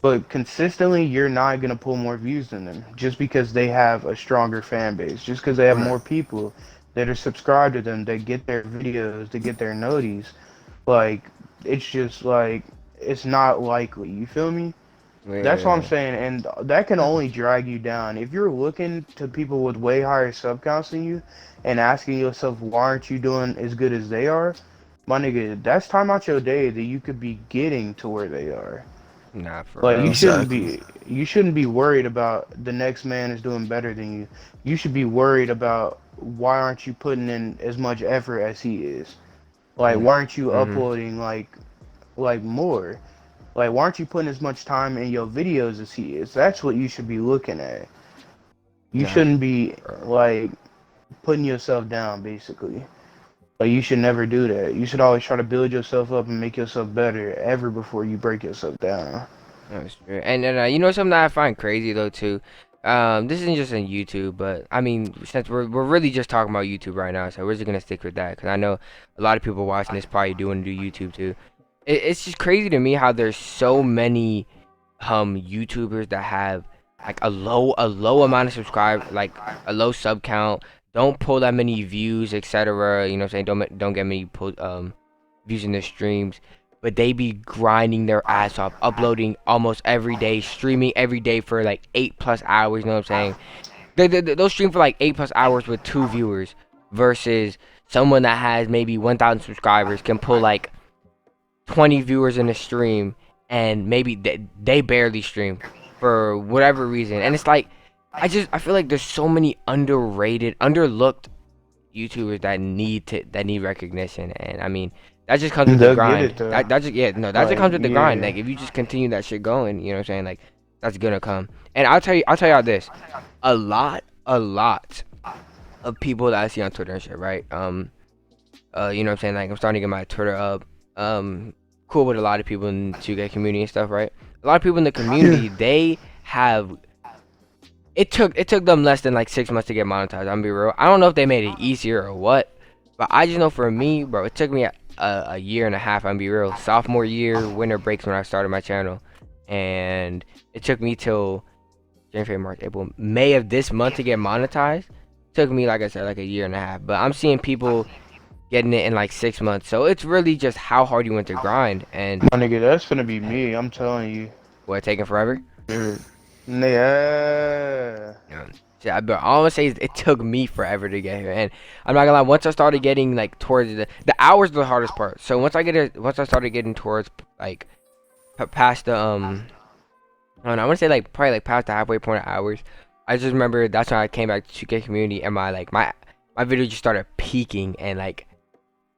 But consistently, you're not gonna pull more views than them just because they have a stronger fan base, just because they have Right. more people that are subscribed to them, that get their videos, that get their noties. Like, it's just like it's not likely. You feel me? That's what I'm Yeah. saying, and that can only drag you down. If you're looking to people with way higher sub counts than you, and asking yourself why aren't you doing as good as they are, my nigga, that's time out your day that you could be getting to where they are. Nah, for Like real. Exactly. you shouldn't be worried about the next man is doing better than you. You should be worried about why aren't you putting in as much effort as he is. Like Mm. why aren't you Mhm. uploading like more? Like why aren't you putting as much time in your videos as he is? That's what you should be looking at. You Nah. shouldn't be For real. like putting yourself down basically. Like you should never do that. You should always try to build yourself up and make yourself better ever before you break yourself down. That's true. And then you know something that I find crazy though too. This isn't just on YouTube, but I mean, since we're really just talking about YouTube right now, so we're just gonna stick with that because I know a lot of people watching this probably do want to do YouTube too. It's just crazy to me how there's so many YouTubers that have like a low amount of subscribe, like a low sub count, don't pull that many views, etc. You know what I'm saying? Don't get many views in their streams, but they be grinding their ass off, uploading almost every day, streaming every day for like 8+ hours. You know what I'm saying? They'll stream for like 8+ hours with 2 viewers versus someone that has maybe 1,000 subscribers can pull like 20 viewers in a stream and maybe they barely stream for whatever reason. And it's like I feel like there's so many underrated, underlooked YouTubers that need recognition, and I mean that just comes with the They'll get grind. it though. That just yeah no that just Like, comes with the grind. yeah. Like if you just continue that shit going, you know what I'm saying? Like that's gonna come. And I'll tell y'all this, a lot of people that I see on Twitter and shit, right? You know what I'm saying? Like I'm starting to get my Twitter up. Cool with a lot of people in the 2K community and stuff, right? A lot of people in the community, they have it took them less than like 6 months to get monetized. I'm gonna be real. I don't know if they made it easier or what, but I just know for me, bro, it took me a year and a half. I'm gonna be real. Sophomore year, winter breaks when I started my channel, and it took me till January, February, March, April, May of this month to get monetized. Took me, like I said, like a year and a half. But I'm seeing people getting it in like 6 months. So it's really just how hard you went to grind and My nigga, that's gonna be me. I'm telling you. what taking forever. Yeah. Yeah. Yeah. Yeah, but all I'm gonna say is it took me forever to get here, and I'm not gonna lie. Once I started getting like towards the hours are the hardest part. So once I started getting towards like past the I don't know, I want to say like probably like past the halfway point of hours. I just remember that's when I came back to 2K community and my video just started peaking, and like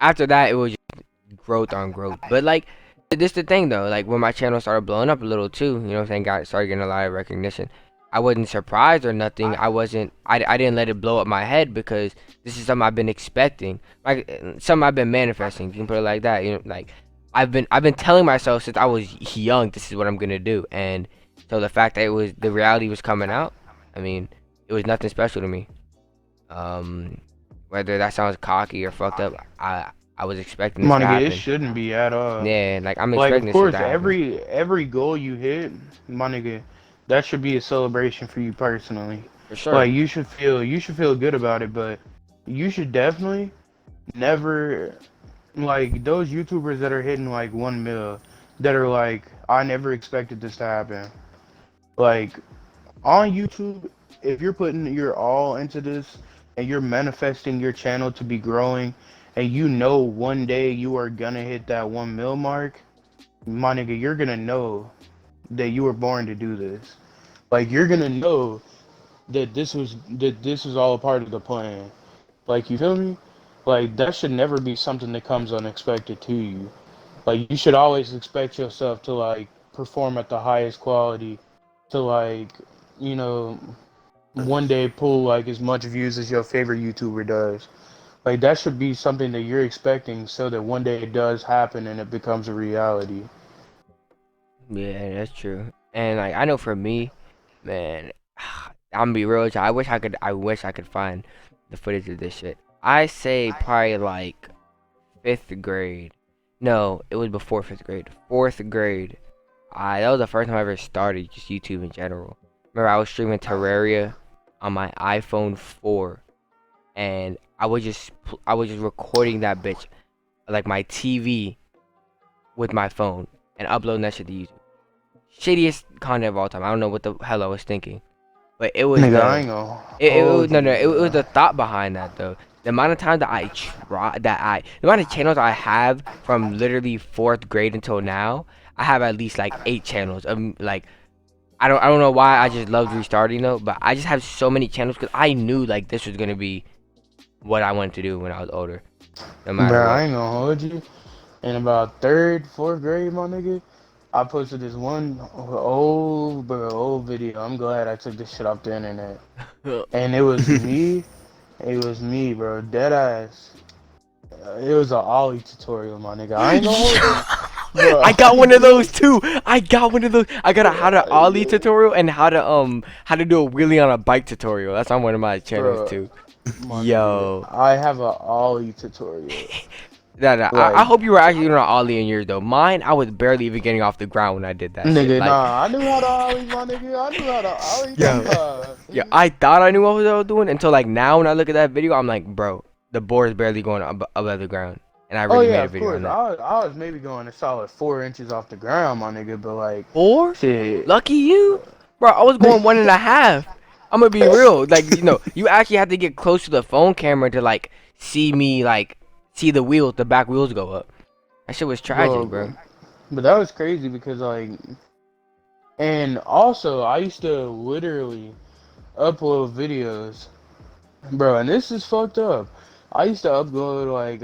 after that it was just growth on growth. But like this the thing though, like when my channel started blowing up a little too, you know what I'm saying, started getting a lot of recognition. I wasn't surprised or nothing. I didn't let it blow up my head because this is something I've been expecting. Like something I've been manifesting. You can put it like that. You know, like I've been telling myself since I was young this is what I'm gonna do. And so the fact that the reality was coming out, I mean, it was nothing special to me. Um Whether that sounds cocky or fucked up, I was expecting this My to nigga, it happen. shouldn't be at all. Yeah, like I'm Like, of expecting this shit to course, happen. every goal you hit, my nigga, that should be a celebration for you personally. For sure. Like, you should feel good about it, but you should definitely never like those YouTubers that are hitting like 1 mil, that are like, I never expected this to happen. Like on YouTube, if you're putting your all into this and you're manifesting your channel to be growing, and you know one day you are gonna hit that 1 mil mark, my nigga, you're gonna know that you were born to do this. Like you're gonna know that this was all a part of the plan. Like you feel me? Like that should never be something that comes unexpected to you. Like you should always expect yourself to like perform at the highest quality to like, you know, one day pull like as much views as your favorite YouTuber does. Like that should be something that you're expecting so that one day it does happen and it becomes a reality. Yeah, that's true. And like I know for me, man, I'm gonna be real with you. I wish I could find the footage of this shit. I say probably like fifth grade. No, it was before fifth grade. Fourth grade. I That was the first time I ever started just YouTube in general. Remember I was streaming Terraria on my iPhone 4, and I was just recording that bitch like my TV with my phone and uploading that shit to YouTube. Shittiest content of all time. I don't know what the hell I was thinking, but it was Nigga, I the ain't gonna it was hold no you, no it was bro. the thought behind that though. The amount of time that the amount of channels I have from literally fourth grade until now, I have at least like 8 channels. Like I don't know why I just loved restarting though, but I just have so many channels because I knew like this was gonna be what I wanted to do when I was older, no matter Bro, I what. ain't gonna hold you. In about third, fourth grade, my nigga, I posted this one old video. I'm glad I took this shit off the internet. And it was me, bro, dead ass. It was an Ollie tutorial, my nigga. I ain't gonna hold you, bro. I got I one of those did, too. I got one of those. I got a how to ollie bro. tutorial and how to do a wheelie on a bike tutorial. That's on one of my channels Bro, too. my nigga, Yo. I have a Ollie tutorial. Nah, I Like, hope you were actually doing an ollie in yours though. Mine, I was barely even getting off the ground when I did that shit. nigga, Like, nah, I knew how to Ollie, my nigga. I knew how to Ollie that yo, car. yeah, I thought I knew what I was doing until like now when I look at that video, I'm like, bro, the board is barely going above the ground, and I Oh really yeah, made a of video course. on that. I was maybe going a solid 4 inches off the ground, my nigga. But like, 4? shit. Lucky you, bro. I was going 1.5. I'm gonna be real. Like, you actually have to get close to the phone camera to like see me, like see the wheels, the back wheels go up. That shit was tragic, Bro, bro. but that was crazy because like, and also I used to literally upload videos, bro. And this is fucked up. I used to upload like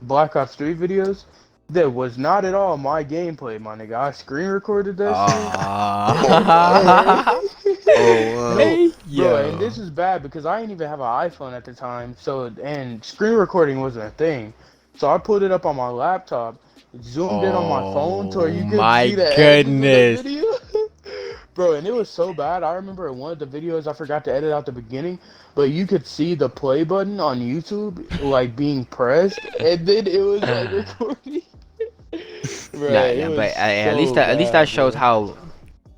Black Ops 3 videos that was not at all my gameplay, my nigga. I screen recorded that shit. Ah, Oh wow. No, hey bro, and yo. this is bad because I didn't even have an iPhone at the time. So, and screen recording wasn't a thing. So I put it up on my laptop, zoomed in on my phone to where Oh you could my see the edges of the goodness. video. Bro, and it was so bad. I remember in one of the videos I forgot to edit out the beginning, but you could see the play button on YouTube like being pressed, and then it was like recording. Bro, Nah, it nah, was but so at least that bad, shows bro.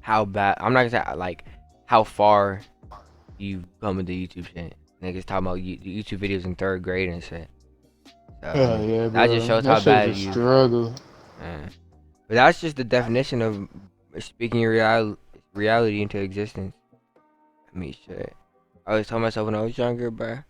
how bad. I'm not gonna say like how far you come with the YouTube shit. Niggas talking about YouTube videos in third grade and shit. So Hell yeah, that just bro. shows That how shit was bad a you. struggle. But that's just the definition of speaking your reality into existence. I mean, shit. I always told myself when I was younger, bruh.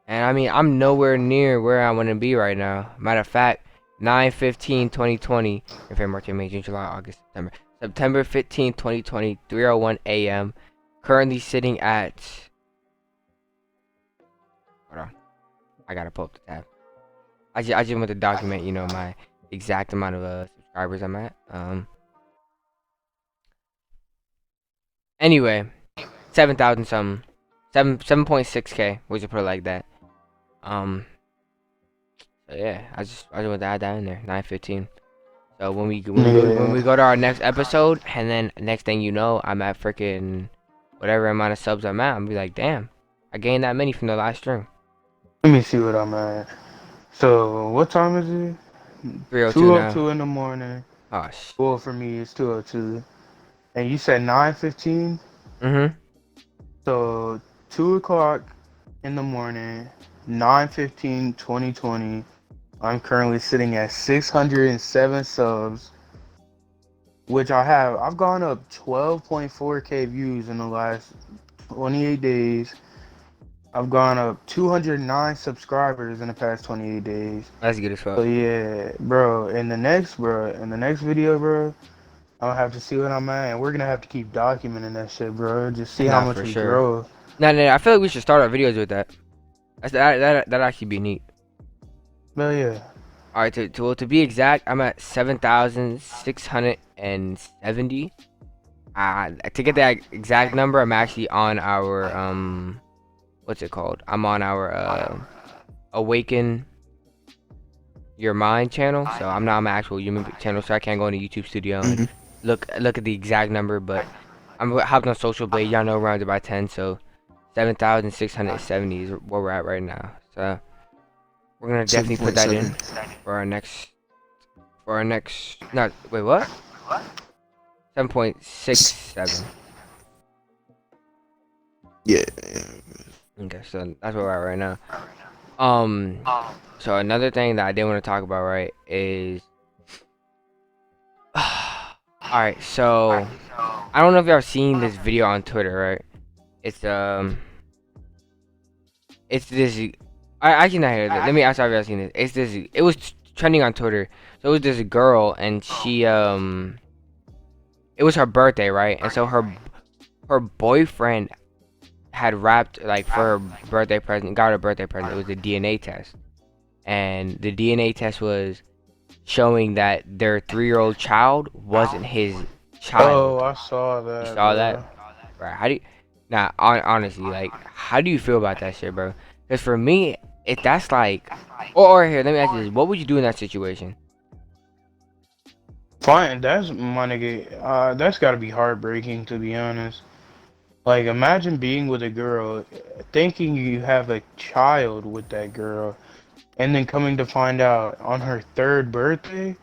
And I mean, I'm nowhere near where I want to be right now. Matter of fact, 9/15/2020, February, March, May, June, July, August, September. September 15th, 2020, 3:01 a.m. Currently sitting at. Hold on. I gotta pull up the tab. I just want to document, my exact amount of subscribers I'm at. Anyway, 7,000 something. 7.6K. We just put it like that. So yeah, I just want to add that in there. 9:15. So when Yeah. we go to our next episode, and then next thing you know, I'm at freaking whatever amount of subs I'm at. I'm be like, damn, I gained that many from the last stream. Let me see what I'm at. So, what time is it? 302 now. 2:02 in the morning. Oh sh. Well, for me, it's 2:02. And you said 9:15? Mhm. So, 2 o'clock in the morning, 9:15, 2020. I'm currently sitting at 607 subs, which I've gone up 12.4K views in the last 28 days. I've gone up 209 subscribers in the past 28 days. That's good as So fuck. yeah, in the next video, bro, I'm gonna have to see what I'm at, and we're gonna have to keep documenting that shit, bro. Just see how Nah, much for we sure. grow. Nah. I feel like we should start our videos with that. That actually be neat. But yeah, All right, to be exact, I'm at 7,670. To get that exact number, I'm actually on our what's it called? I'm on our Awaken Your Mind channel. So I'm not on my actual human channel, so I can't go into YouTube Studio and Mhm. look at the exact number. But I'm hopped on Social Blade. Y'all know rounded by 10, so 7,670 is where we're at right now. So we're gonna Seven definitely put point that in seven. for our next. Not wait, what? 7.67. Yeah. Okay, so that's where we're at right now. Um, so another thing that I did want to talk about, right, is all right. So I don't know if y'all seen this video on Twitter, right? It's it's this. I actually not here. Let me ask if y'all seen this. It's this. It was trending on Twitter. So it was this girl, and she it was her birthday, right? And so her boyfriend had wrapped like for her birthday present, got her birthday present. It was a DNA test, and the DNA test was showing that their 3-year-old child wasn't his Oh, child. I saw You that, saw that, bro. right? How do you, now, honestly, like, how do you feel about that shit, bro? Because for me, if that's like, or here, let me ask you this: what would you do in that situation? Fine, that's my nigga. That's gotta be heartbreaking, to be honest. Like, imagine being with a girl, thinking you have a child with that girl, and then coming to find out on her third birthday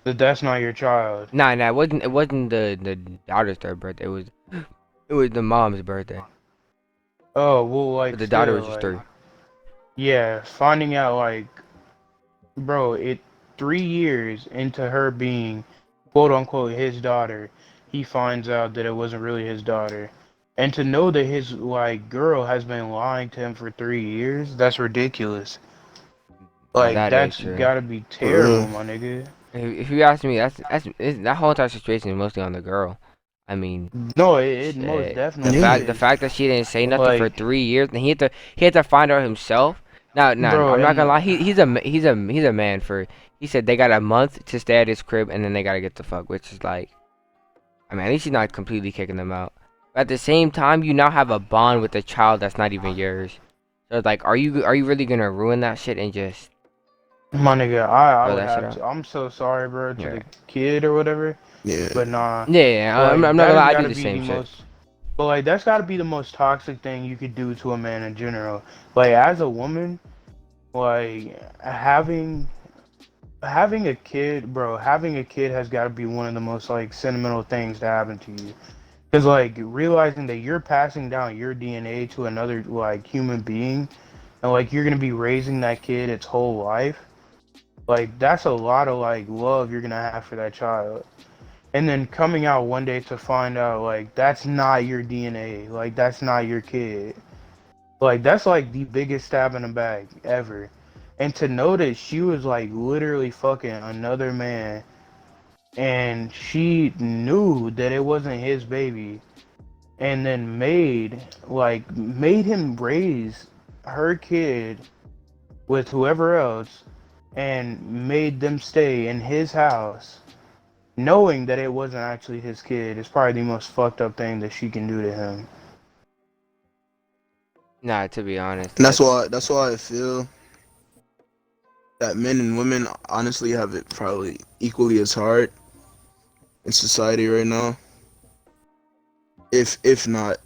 that that's not your child. Nah, it wasn't the daughter's third birthday. It was the mom's birthday, Oh, well, but like, the daughter was still, just like, 3. yeah, finding out, like, bro, 3 years into her being quote unquote his daughter, he finds out that it wasn't really his daughter. And to know that his like girl has been lying to him for 3 years, that's ridiculous. Now Like that is that's true. gotta be Uh, terrible, my nigga. If you ask me, that whole entire situation is mostly on the girl. I mean, No, it most shit. The definitely yeah. fact the is. fact that she didn't say nothing for Like, 3 years, and he had to find out himself. Now, bro, I'm not and gonna lie. He's a man for. He said they got a month to stay at his crib, and then they gotta get the fuck. Which is like, I mean, at least he's not completely kicking them out. But at the same time, you now have a bond with a child that's not even yours. So it's like, are you really gonna ruin that shit and just my nigga, I throw would that shit have out? to. I'm so sorry, bro, to Yeah. the kid or whatever. Yeah. But nah, Yeah, yeah. I'm like not that gonna has lie. I got do to the be same the shit. most. But like that's got to be the most toxic thing you could do to a man in general. Like as a woman, like having a kid, bro, having a kid has got to be one of the most like sentimental things to happen to you. Cuz like realizing that you're passing down your DNA to another like human being and like you're going to be raising that kid its whole life. Like that's a lot of like love you're going to have for that child. And then coming out one day to find out like that's not your DNA, like that's not your kid. Like that's like the biggest stab in the back ever. And to know that she was like literally fucking another man and she knew that it wasn't his baby and then made him raise her kid with whoever else and made them stay in his house knowing that it wasn't actually his kid is probably the most fucked up thing that she can do to him. Nah, to be honest, And that's that's why I feel that men and women honestly have it probably equally as hard in society right now. If not,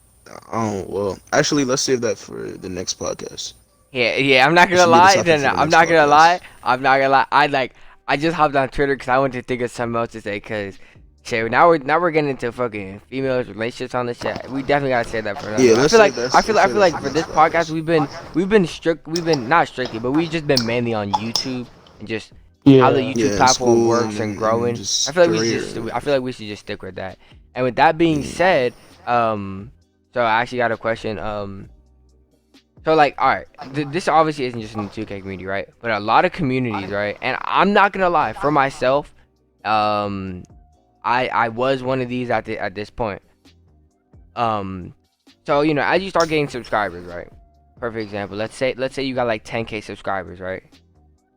I don't. Well, actually, let's save that for the next podcast. yeah, yeah. I'm not That gonna should be the lie. topic Then for the I'm next not gonna lie. podcast. I'm not gonna lie. I just hopped on Twitter because I wanted to think of something else to say. Cause shit, now we're getting into fucking females relationships on this shit. We definitely gotta say that for another Yeah, one. I feel like I feel let's I save feel that like for the for this next podcast podcast. we've been not strictly, but we've just been mainly on YouTube and just how the Yeah. YouTube Yeah, in platform school works and and growing. just career. I feel like we should just stick with that. And with that being Yeah. said, so I actually got a question. So like, all right, this obviously isn't just in the 2K community, right? But a lot of communities, right? And I'm not gonna lie, for myself, um, I was one of these at this point. Um, so as you start getting subscribers, right? Perfect example. Let's say you got like 10K subscribers, right?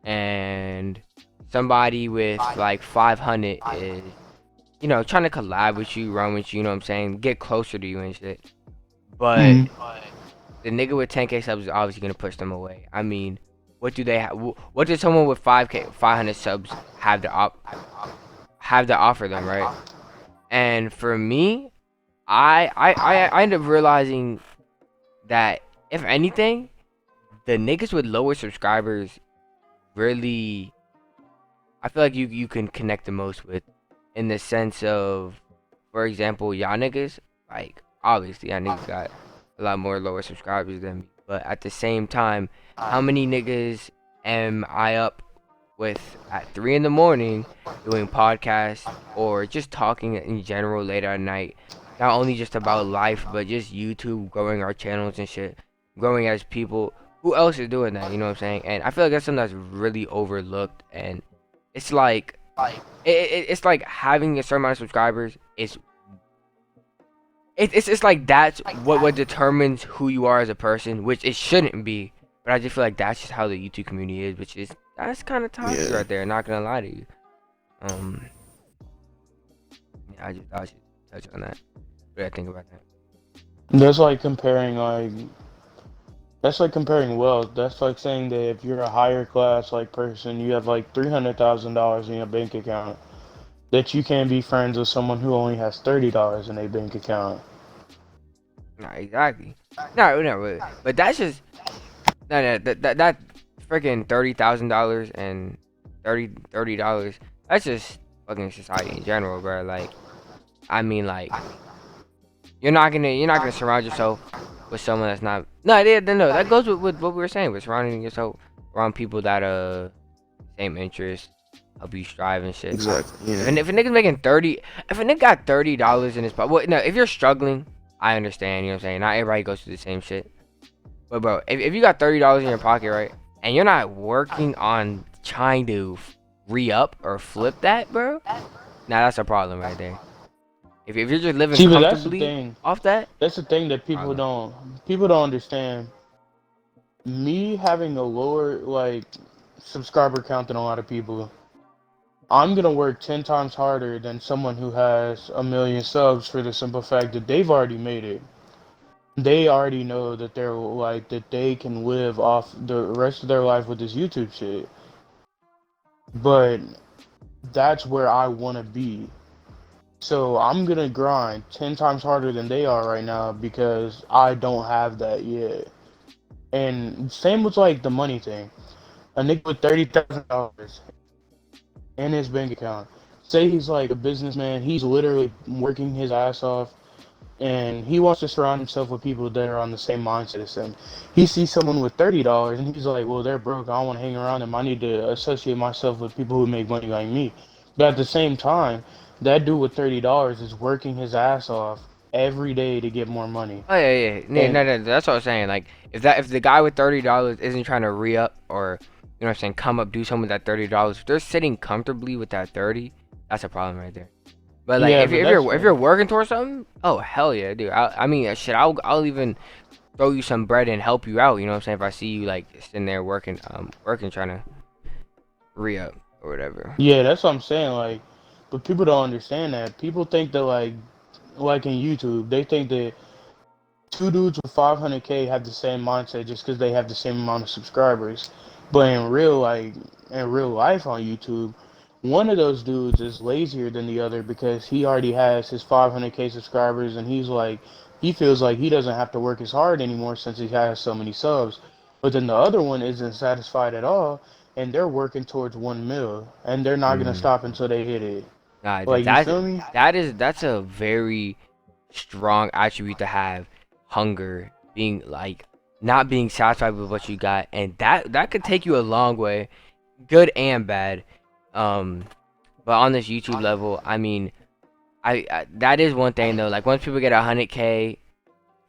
And somebody with like 500 is you know, trying to collab with you, run with you, you know what I'm saying, get closer to you and shit. But Mm. the nigga with 10K subs is obviously gonna push them away. I mean, what do they have? What does someone with 5K, 500 subs have to offer them, right? And for me, I end up realizing that if anything, the niggas with lower subscribers really, I feel like you can connect the most with, in the sense of, for example, y'all niggas, like obviously y'all niggas got a lot more lower subscribers than me, but at the same time, how many niggas am I up with at 3 in the morning doing podcasts or just talking in general late at night, not only just about life but just YouTube, growing our channels and shit, growing as people. Who else is doing that, you know what I'm saying? And I feel like that's something that's really overlooked, and it's like it's like having a certain amount of subscribers is it's like that's what determines who you are as a person, which it shouldn't be. But I just feel like that's just how the YouTube community is, which is that's kind of toxic Yeah. right there. Not gonna lie to you. Um, yeah, I just thought I should touch on that. What do I think about that? That's like comparing wealth. That's like saying that if you're a higher class like person, you have like $300,000 in your bank account, that you can't be friends with someone who only has $30 in their bank account. No, exactly. No, but that's just that freaking $30,000 and $30. That's just fucking society in general, bro. Like, I mean, like, you're not gonna surround yourself with someone that's not. No, no. That goes with what we were saying. With surrounding yourself around people that same interests, help you strive and shit. Exactly. Yeah. If a nigga's making 30, if a nigga got $30 in his pocket, well, no, if you're struggling, I understand. You know what I'm saying? Not everybody goes through the same shit. But bro, if you got $30 in your pocket, right, and you're not working on trying to re-up or flip that, bro, now that's a problem right there. If you're just living See, but that's the comfortably thing. off that, That's the thing that problem. people don't understand. Me having a lower like subscriber count than a lot of people, I'm gonna work 10 times harder than someone who has a million subs for the simple fact that they've already made it. They already know that they're like that they can live off the rest of their life with this YouTube shit. But that's where I wanna be. So I'm gonna grind 10 times harder than they are right now because I don't have that yet. And same with like the money thing. A nigga with $30,000 in his bank account. Say he's like a businessman. He's literally working his ass off, and he wants to surround himself with people that are on the same mindset as him. He sees someone with $30, and he's like, "Well, they're broke. I don't want to hang around them. I need to associate myself with people who make money like me." But at the same time, that dude with $30 is working his ass off every day to get more money. Oh yeah. And No. That's what I'm saying. Like, if the guy with $30 isn't trying to re-up or, you know what I'm saying, come up, do something with that $30, if they're sitting comfortably with that 30, that's a problem right there. But like, yeah, but that's if you're working towards something, oh hell yeah, dude. I mean, shit, I'll even throw you some bread and help you out. You know what I'm saying? If I see you like sitting there working trying to re-up or whatever. yeah, that's what I'm saying. Like, but people don't understand that. People think that like in YouTube, they think that two dudes with 500K have the same mindset just because they have the same amount of subscribers. But in real life on YouTube, one of those dudes is lazier than the other because he already has his 500K subscribers and he feels like he doesn't have to work as hard anymore since he has so many subs. But then the other one isn't satisfied at all and they're working towards 1 mil and they're not gonna Mm. stop until they hit it. Nah, Like, you feel me? that's a very strong attribute to have. Hunger, being like not being satisfied with what you got, and that could take you a long way, good and bad. Um, but on this YouTube level, I mean, I that is one thing though. Like once people get 100K,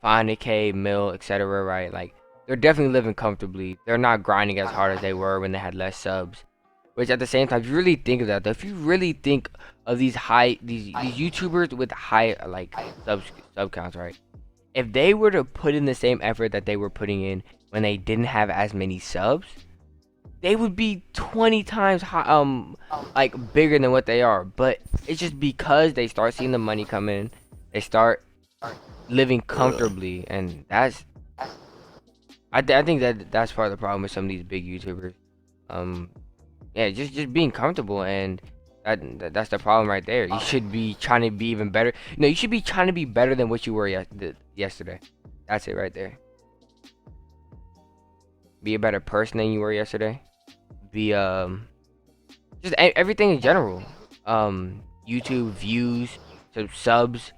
500K, mil, etc., right? Like they're definitely living comfortably. They're not grinding as hard as they were when they had less subs. Which at the same time, if you really think of that, though, if you really think of these YouTubers with high like sub counts, right? If they were to put in the same effort that they were putting in when they didn't have as many subs, they would be 20 times like bigger than what they are. But it's just because they start seeing the money come in, they start living comfortably, and I think that's part of the problem with some of these big YouTubers. Um, yeah, just being comfortable, and that's the problem right there. You should be trying to be even better. No, you should be trying to be better than what you were yesterday. That's it right there. Be a better person than you were yesterday. Be just everything in general. YouTube views, subs,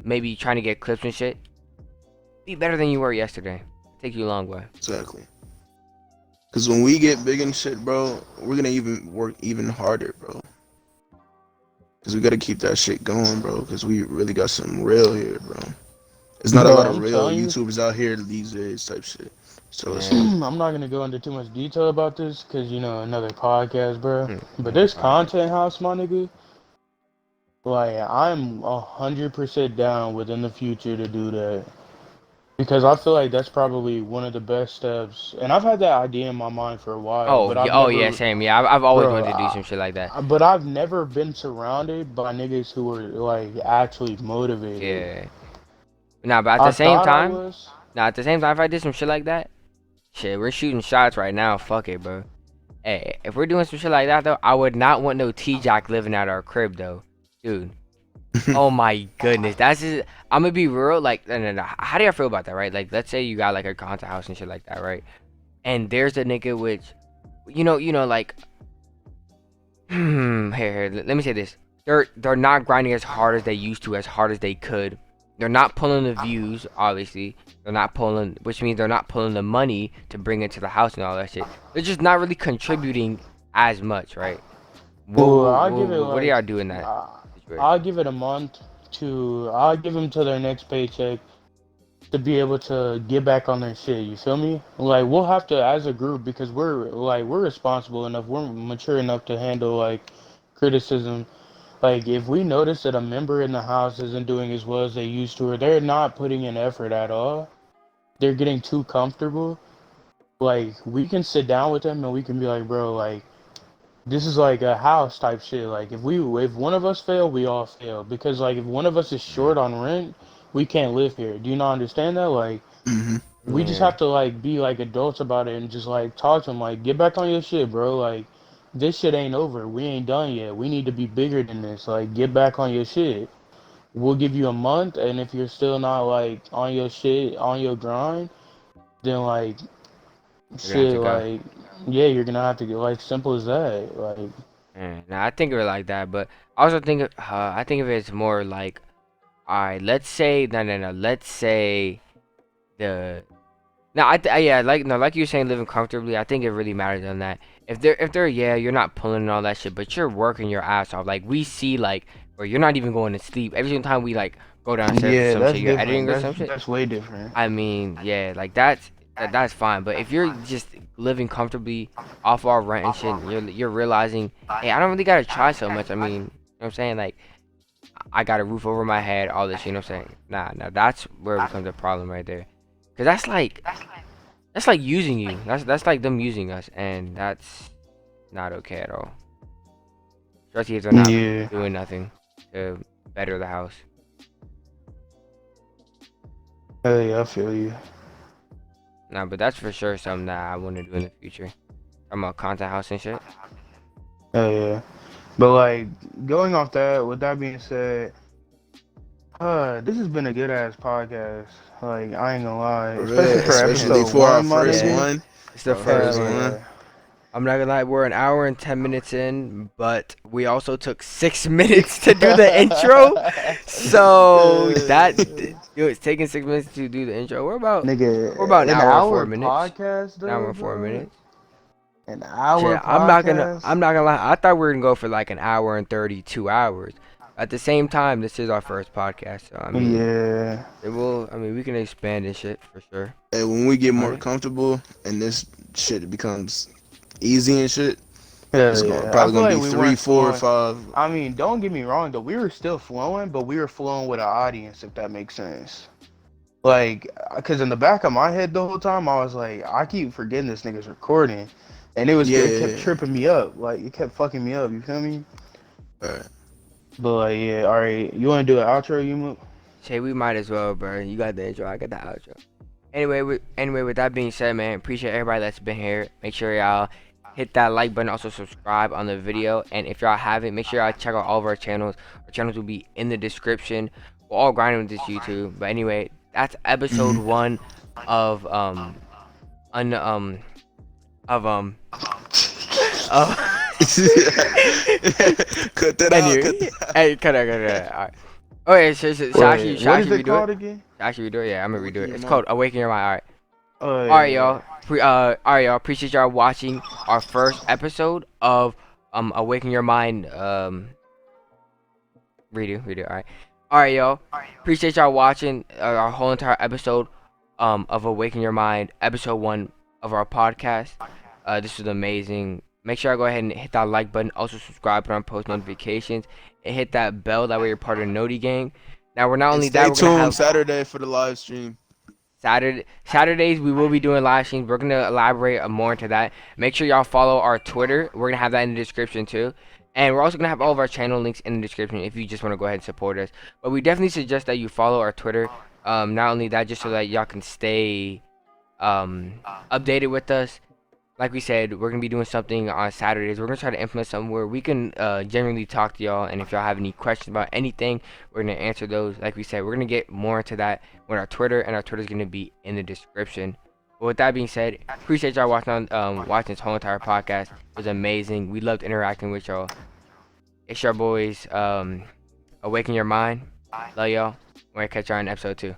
maybe trying to get clips and shit. Be better than you were yesterday. Take you a long way. Exactly. Cause when we get big and shit, bro, we're gonna even work even harder, bro. Cause we gotta keep that shit going, bro. Cause we really got something real here, bro. There's not a Bro, lot of I'm real telling you, YouTubers out here these days, type shit. So it's Yeah. like, I'm not gonna go into too much detail about this because you know another podcast, bro. But Another this podcast. content house, my nigga, like I'm 100% down within the future to do that because I feel like that's probably one of the best steps. And I've had that idea in my mind for a while, Oh but yeah, I've oh yeah, never, same. Yeah, I've always bro. wanted to do some shit like that. But I've never been surrounded by niggas who were like actually motivated. Yeah. Nah, but at I the same thought I time, was. if I did some shit like that, shit, we're shooting shots right now. Fuck it, bro. Hey, if we're doing some shit like that though, I would not want no T-Jack living at our crib though, dude. Oh my goodness, that's just. I'm gonna be real. Like, no. How do you feel about that, right? Like, let's say you got like a content house and shit like that, right? And there's a nigga which, like, here, let me say this. They're not grinding as hard as they used to, as hard as they could. They're not pulling the views, obviously. They're not pulling, which means they're not pulling the money to bring into the house and all that shit. They're just not really contributing as much, right? Well, I'll give it What do like. y'all do in that Uh, situation? I'll give it a month to. I'll give them to their next paycheck to be able to get back on their shit. You feel me? Like we'll have to as a group because we're responsible enough. We're mature enough to handle like criticism. Like if we notice that a member in the house isn't doing as well as they used to, or they're not putting in effort at all, they're getting too comfortable. Like we can sit down with them and we can be like, bro, like this is like a house type shit. Like if one of us fail, we all fail because like if one of us is short on rent, we can't live here. Do you not understand that? Like hmm we just Yeah, have to like be like adults about it and just like talk to them like get back on your shit, bro. Like this shit ain't over. We ain't done yet. We need to be bigger than this. Like get back on your shit. We'll give you a month, and if you're still not like on your shit, on your grind, then like you're gonna have shit, to go. like yeah, you're gonna have to get like simple as that. Like Yeah, nah, I think of it like that, but I also I think of it as more like, all right, let's say, no, let's say the No, yeah, like no, like you were saying, living comfortably. I think it really matters on that. If they're yeah, you're not pulling and all that shit, but you're working your ass off. Like we see, like where you're not even going to sleep. Every single time we like go downstairs for yeah, some shit, that's you're different. editing or some shit. That's way different. I mean, yeah, like that's fine. But if you're just living comfortably off our rent and shit, and you're realizing, hey, I don't really gotta try so much. I mean, you know what I'm saying? Like I got a roof over my head, all this. You know what I'm saying? Nah, that's where it becomes a problem right there. Cause that's like using you. That's like them using us, and that's not okay at all. Especially if they're not Yeah, doing nothing to better the house. hey, I feel you. Nah, but that's for sure something that I want to do in the future. I'm a content house and shit. Oh yeah, but like going off that. With that being said, this has been a good ass podcast. Like I ain't gonna lie, for real, especially for especially episode for our one, my first Yeah, nigga. one. it's the For our first first Hell one. one. yeah. I'm not gonna lie, we're an hour and 10 minutes in, but we also took 6 minutes to do the intro. So it's taking 6 minutes to do the intro. We're about Nigga, an an hour and four hour minutes. podcast An hour though, and four bro. minutes. An hour Shit, I'm not gonna podcast. I'm not gonna lie. I thought we were gonna go for like an hour and 32 hours. At the same time, this is our first podcast, so I mean, Yeah. it will. I mean, we can expand and shit for sure And when we get on more it. comfortable and this shit becomes easy and shit, it's Hell going yeah. I probably feel gonna like be we three, weren't four, flowing. five. I mean, don't get me wrong though. We were still flowing, but we were flowing with an audience, if that makes sense. Like, cause in the back of my head the whole time, I was like, I keep forgetting this nigga's recording. and Yeah, it yeah, kept yeah. tripping me up. Like it kept fucking me up. You feel me? Alright. But like, yeah, all right. You want to do an outro, you move? Say we might as well, bro. You got the intro, I got the outro. Anyway, with that being said, man, appreciate everybody that's been here. Make sure y'all hit that like button, also subscribe on the video, and if y'all haven't, make sure y'all check out all of our channels. Our channels will be in the description. We're all grinding with this YouTube, but anyway, that's episode Mhm. 1 of un of of Cut that out. Cut anyway, that out. hey, cut it. All right. Okay, Wait, should what I is actually it redo it? called again? Should I actually redo it? Yeah, I'm gonna redo Awaken it. your It's mind. called Awaken Your Mind. All right. Oh All right, yeah. y'all. All right, y'all. Appreciate y'all watching our first episode of Awaken Your Mind. Redo. All right, y'all. Appreciate y'all watching our whole entire episode of Awaken Your Mind, episode 1 of our podcast. This was amazing. Make sure I go ahead and hit that like button. Also subscribe, put on post notifications, and hit that bell. That way you're part of the Noti gang. Now we're not And only that, stay we're gonna tuned have Saturday for the live stream. Saturdays we will be doing live streams. We're gonna elaborate more into that. Make sure y'all follow our Twitter. We're gonna have that in the description too. And we're also gonna have all of our channel links in the description if you just want to go ahead and support us. But we definitely suggest that you follow our Twitter. Not only that, just so that y'all can stay updated with us. Like we said, we're gonna be doing something on Saturdays. We're gonna try to implement something where we can generally talk to y'all, and if y'all have any questions about anything, we're gonna answer those. Like we said, we're gonna get more into that with our Twitter, and our Twitter's gonna be in the description. But with that being said, appreciate y'all watching this whole entire podcast. It was amazing. We loved interacting with y'all. It's your boys, Awaken Your Mind. Love y'all. We're gonna catch y'all in episode 2.